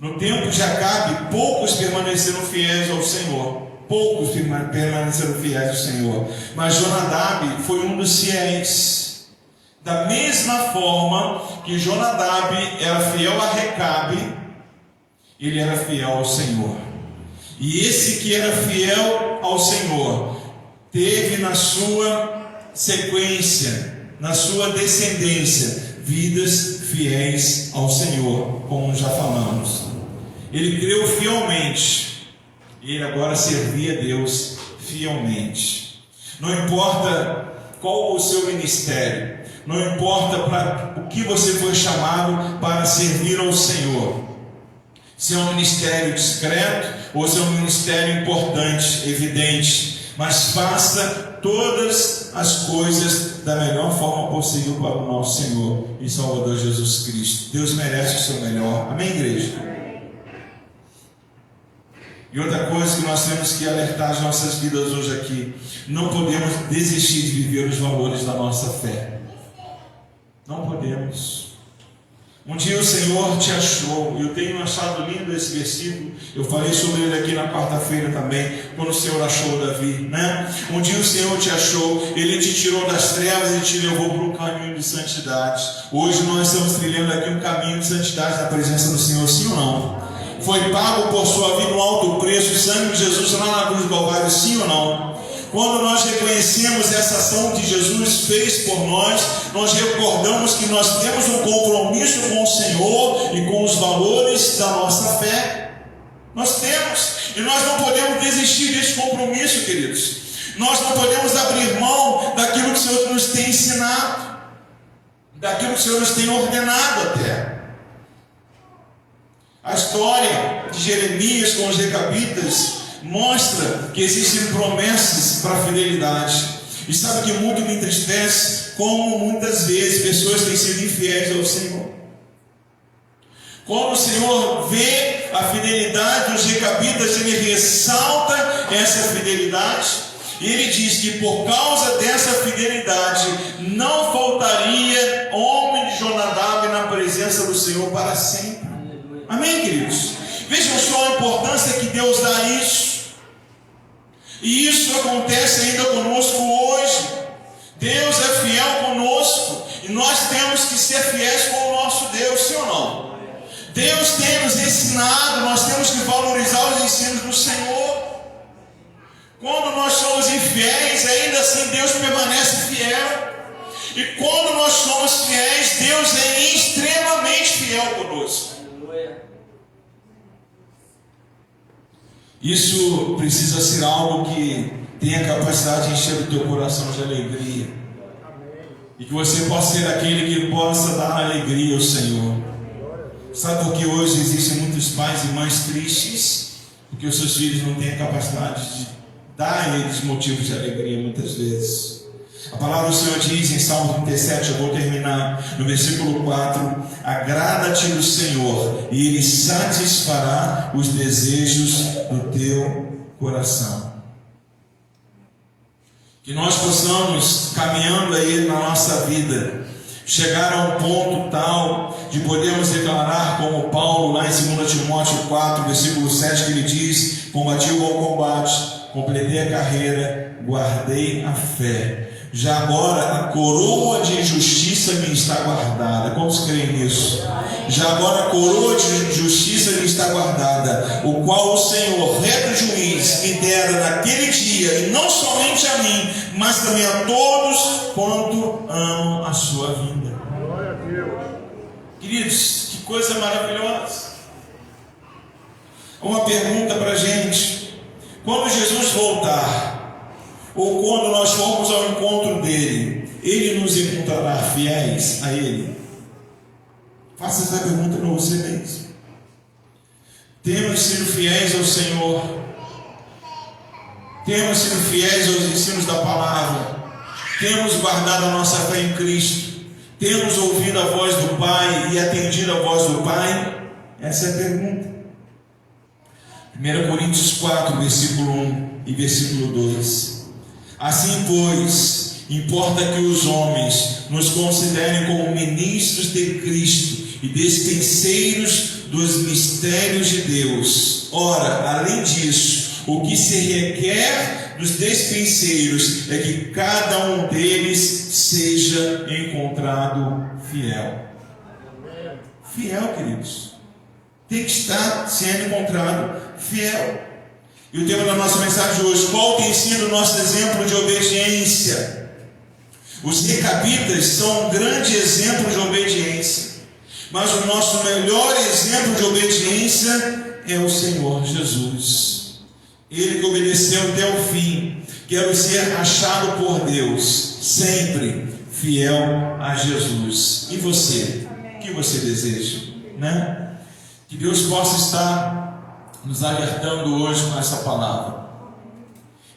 No tempo de Acabe, poucos permaneceram fiéis ao Senhor. Poucos permaneceram fiéis ao Senhor, mas Jonadab foi um dos fiéis. Da mesma forma que Jonadab era fiel a Recabe, ele era fiel ao Senhor. E esse que era fiel ao Senhor teve na sua sequência, na sua descendência, vidas fiéis ao Senhor, como já falamos. Ele creu fielmente, e ele agora servia a Deus fielmente. Não importa qual o seu ministério, não importa para o que você foi chamado para servir ao Senhor, se é um ministério discreto ou se é um ministério importante, evidente, mas faça todas as coisas da melhor forma possível para o nosso Senhor e Salvador Jesus Cristo. Deus merece o seu melhor. Amém, igreja? E outra coisa que nós temos que alertar as nossas vidas hoje aqui: não podemos desistir de viver os valores da nossa fé. Não podemos. Um dia o Senhor te achou, e eu tenho achado lindo esse versículo. Eu falei sobre ele aqui na quarta-feira também, quando o Senhor achou Davi, né? Um dia o Senhor te achou, ele te tirou das trevas e te levou para um caminho de santidade. Hoje nós estamos trilhando aqui um caminho de santidade na presença do Senhor, sim ou não? Foi pago por sua vida um alto preço, o sangue de Jesus lá na cruz do Calvário, sim ou não? Quando nós reconhecemos essa ação que Jesus fez por nós, nós recordamos que nós temos um compromisso com o Senhor e com os valores da nossa fé. nós temos, e nós não podemos desistir deste compromisso, queridos. Nós não podemos abrir mão daquilo que o Senhor nos tem ensinado, daquilo que o Senhor nos tem ordenado até. A história de Jeremias com os recabitas mostra que existem promessas para a fidelidade. E sabe que muito me entristece como muitas vezes pessoas têm sido infiéis ao Senhor. Quando o Senhor vê a fidelidade dos recabitas, Ele ressalta essa fidelidade. E Ele diz que por causa dessa fidelidade não faltaria homem de Jonadab na presença do Senhor para sempre. Amém, queridos? Vejam só a importância que Deus dá a isso. E isso acontece ainda conosco hoje. Deus é fiel conosco, e nós temos que ser fiéis com o nosso Deus, sim ou não? Deus tem nos ensinado, nós temos que valorizar os ensinos do Senhor. Quando nós somos infiéis, ainda assim Deus permanece fiel. E quando nós somos fiéis, Deus é extremamente fiel conosco. Isso precisa ser algo que tenha capacidade de encher o teu coração de alegria. E que você possa ser aquele que possa dar alegria ao Senhor. Sabe por que hoje existem muitos pais e mães tristes? Porque os seus filhos não têm a capacidade de dar a eles motivos de alegria muitas vezes. A palavra do Senhor diz em Salmo 37, eu vou terminar, no versículo 4: agrada-te do Senhor, e Ele satisfará os desejos do teu coração. Que nós possamos, caminhando a Ele na nossa vida, chegar a um ponto tal de podermos declarar como Paulo lá em 2 Timóteo 4, versículo 7, que ele diz: combati o bom combate, completei a carreira, guardei a fé. Já agora a coroa de justiça me está guardada. Quantos creem nisso? Já agora a coroa de justiça me está guardada, o qual o Senhor, reto juiz, me dera naquele dia, e não somente a mim, mas também a todos quanto amam a sua vinda. Glória a Deus. Queridos, que coisa maravilhosa. Uma pergunta para a gente: quando Jesus voltar, ou quando nós formos ao encontro dele, Ele nos encontrará fiéis a Ele? Faça essa pergunta para você mesmo. Temos sido fiéis ao Senhor? Temos sido fiéis aos ensinos da palavra? Temos guardado a nossa fé em Cristo? Temos ouvido a voz do Pai e atendido a voz do Pai? Essa é a pergunta. 1 Coríntios 4, versículo 1 e versículo 2. Assim, pois, importa que os homens nos considerem como ministros de Cristo e despenseiros dos mistérios de Deus. Ora, além disso, o que se requer dos despenseiros é que cada um deles seja encontrado fiel. Fiel, queridos. Tem que estar sendo encontrado fiel. E o tema da nossa mensagem de hoje: qual tem sido o nosso exemplo de obediência? Os recabitas são um grande exemplo de obediência, mas o nosso melhor exemplo de obediência é o Senhor Jesus. Ele que obedeceu até o fim. Quero ser achado por Deus, sempre fiel a Jesus. E você? O que você deseja? Né? Que Deus possa estar nos alertando hoje com essa palavra.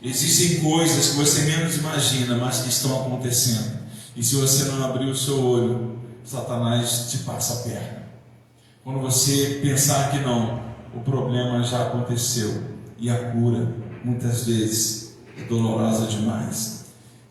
Existem coisas que você menos imagina, mas que estão acontecendo. E se você não abrir o seu olho, Satanás te passa a perna. Quando você pensar que não, o problema já aconteceu. E a cura, muitas vezes, é dolorosa demais.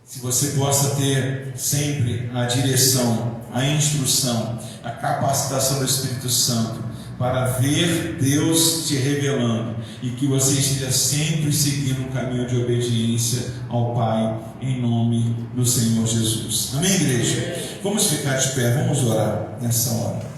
Se você possa ter sempre a direção, a instrução, a capacitação do Espírito Santo, para ver Deus te revelando, e que você esteja sempre seguindo um caminho de obediência ao Pai, em nome do Senhor Jesus. Amém, igreja? Vamos ficar de pé, vamos orar nessa hora.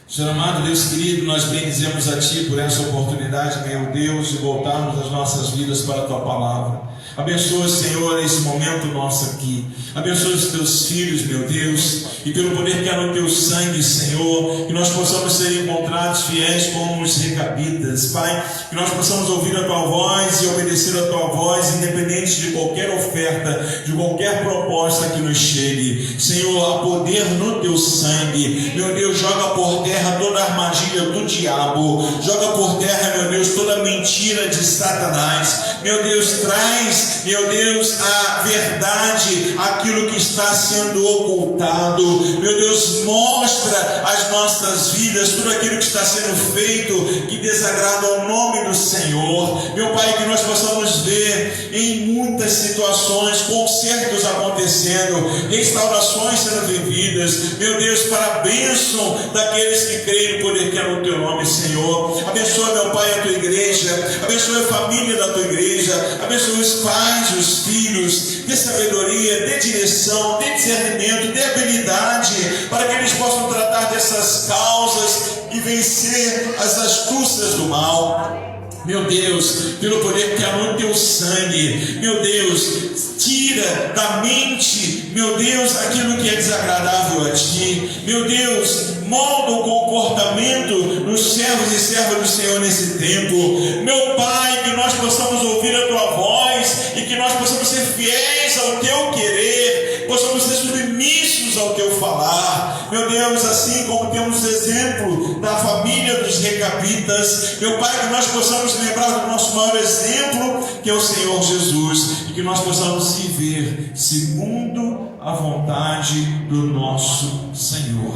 Senhor amado, Deus querido, nós bendizemos a Ti por essa oportunidade, meu Deus, de voltarmos as nossas vidas para a Tua palavra. Abençoa, Senhor, esse momento nosso aqui. Abençoa os teus filhos, meu Deus, e pelo poder que há no teu sangue, Senhor, que nós possamos ser encontrados fiéis como os recabitas, Pai, que nós possamos ouvir a tua voz e obedecer a tua voz, independente de qualquer oferta, de qualquer proposta que nos chegue. Senhor, há poder no teu sangue, meu Deus, joga por terra toda a armadilha do diabo, joga por terra, meu Deus, toda a mentira de Satanás, meu Deus, traz, meu Deus, a verdade, aquilo que está sendo ocultado, meu Deus, mostra as nossas vidas, tudo aquilo que está sendo feito, que desagrada ao nome do Senhor, meu Pai, que nós possamos ver em muitas situações, concertos acontecendo, restaurações sendo vividas, meu Deus, para a bênção daqueles que creem no poder que é no teu nome, Senhor. Abençoa, meu Pai, a tua igreja, abençoa a família da tua igreja, abençoa os pais, os filhos, dê sabedoria, dê direção, dê discernimento, dê habilidade, para que eles possam tratar dessas causas e vencer as astúcias do mal. Meu Deus, pelo poder que há no teu sangue, meu Deus, tira da mente, meu Deus, aquilo que é desagradável a ti, meu Deus, molda o comportamento dos servos e servas do Senhor nesse tempo, meu Pai, que nós possamos ouvir a tua voz e que nós possamos ser fiéis ao teu querer, possamos ser submissos ao teu falar, meu Deus, assim como temos exemplo da família dos recabitas, meu Pai, que nós possamos lembrar do nosso maior exemplo, que é o Senhor Jesus, e que nós possamos viver segundo a vontade do nosso Senhor.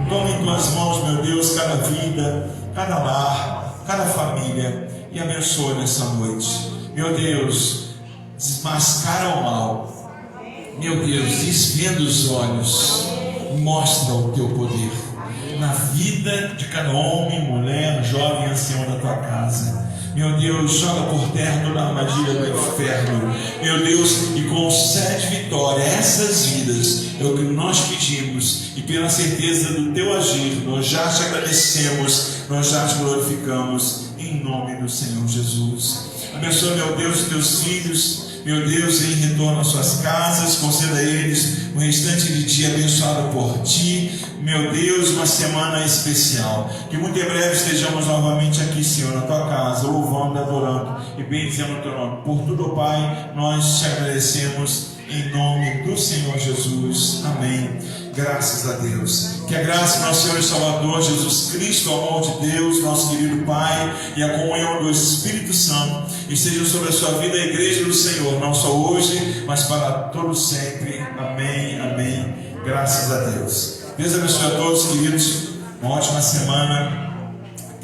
Toma em tuas mãos, meu Deus, cada vida, cada lar, cada família, e abençoa nessa noite. Meu Deus, desmascara o mal. Meu Deus, desvenda os olhos, mostra o teu poder na vida de cada homem, mulher, jovem, ancião da tua casa. Meu Deus, joga por terra toda a armadilha do inferno, meu Deus, e concede vitória a essas vidas. É o que nós pedimos, e pela certeza do teu agir, nós já te agradecemos, nós já te glorificamos, em nome do Senhor Jesus. Abençoa, meu Deus, os teus filhos, meu Deus, em retorno às suas casas, conceda a eles um restante de dia abençoado por ti, meu Deus, uma semana especial, que muito em breve estejamos novamente aqui, Senhor, na tua casa, louvando, adorando e bendizendo o teu nome. Por tudo, Pai, nós te agradecemos em nome do Senhor Jesus, amém. Graças a Deus. Que a graça do nosso Senhor e Salvador Jesus Cristo, o amor de Deus, nosso querido Pai, e a comunhão do Espírito Santo estejam sobre a sua vida, a igreja do Senhor, não só hoje, mas para todos sempre. Amém, amém. Graças a Deus. Deus abençoe a todos, queridos. Uma ótima semana.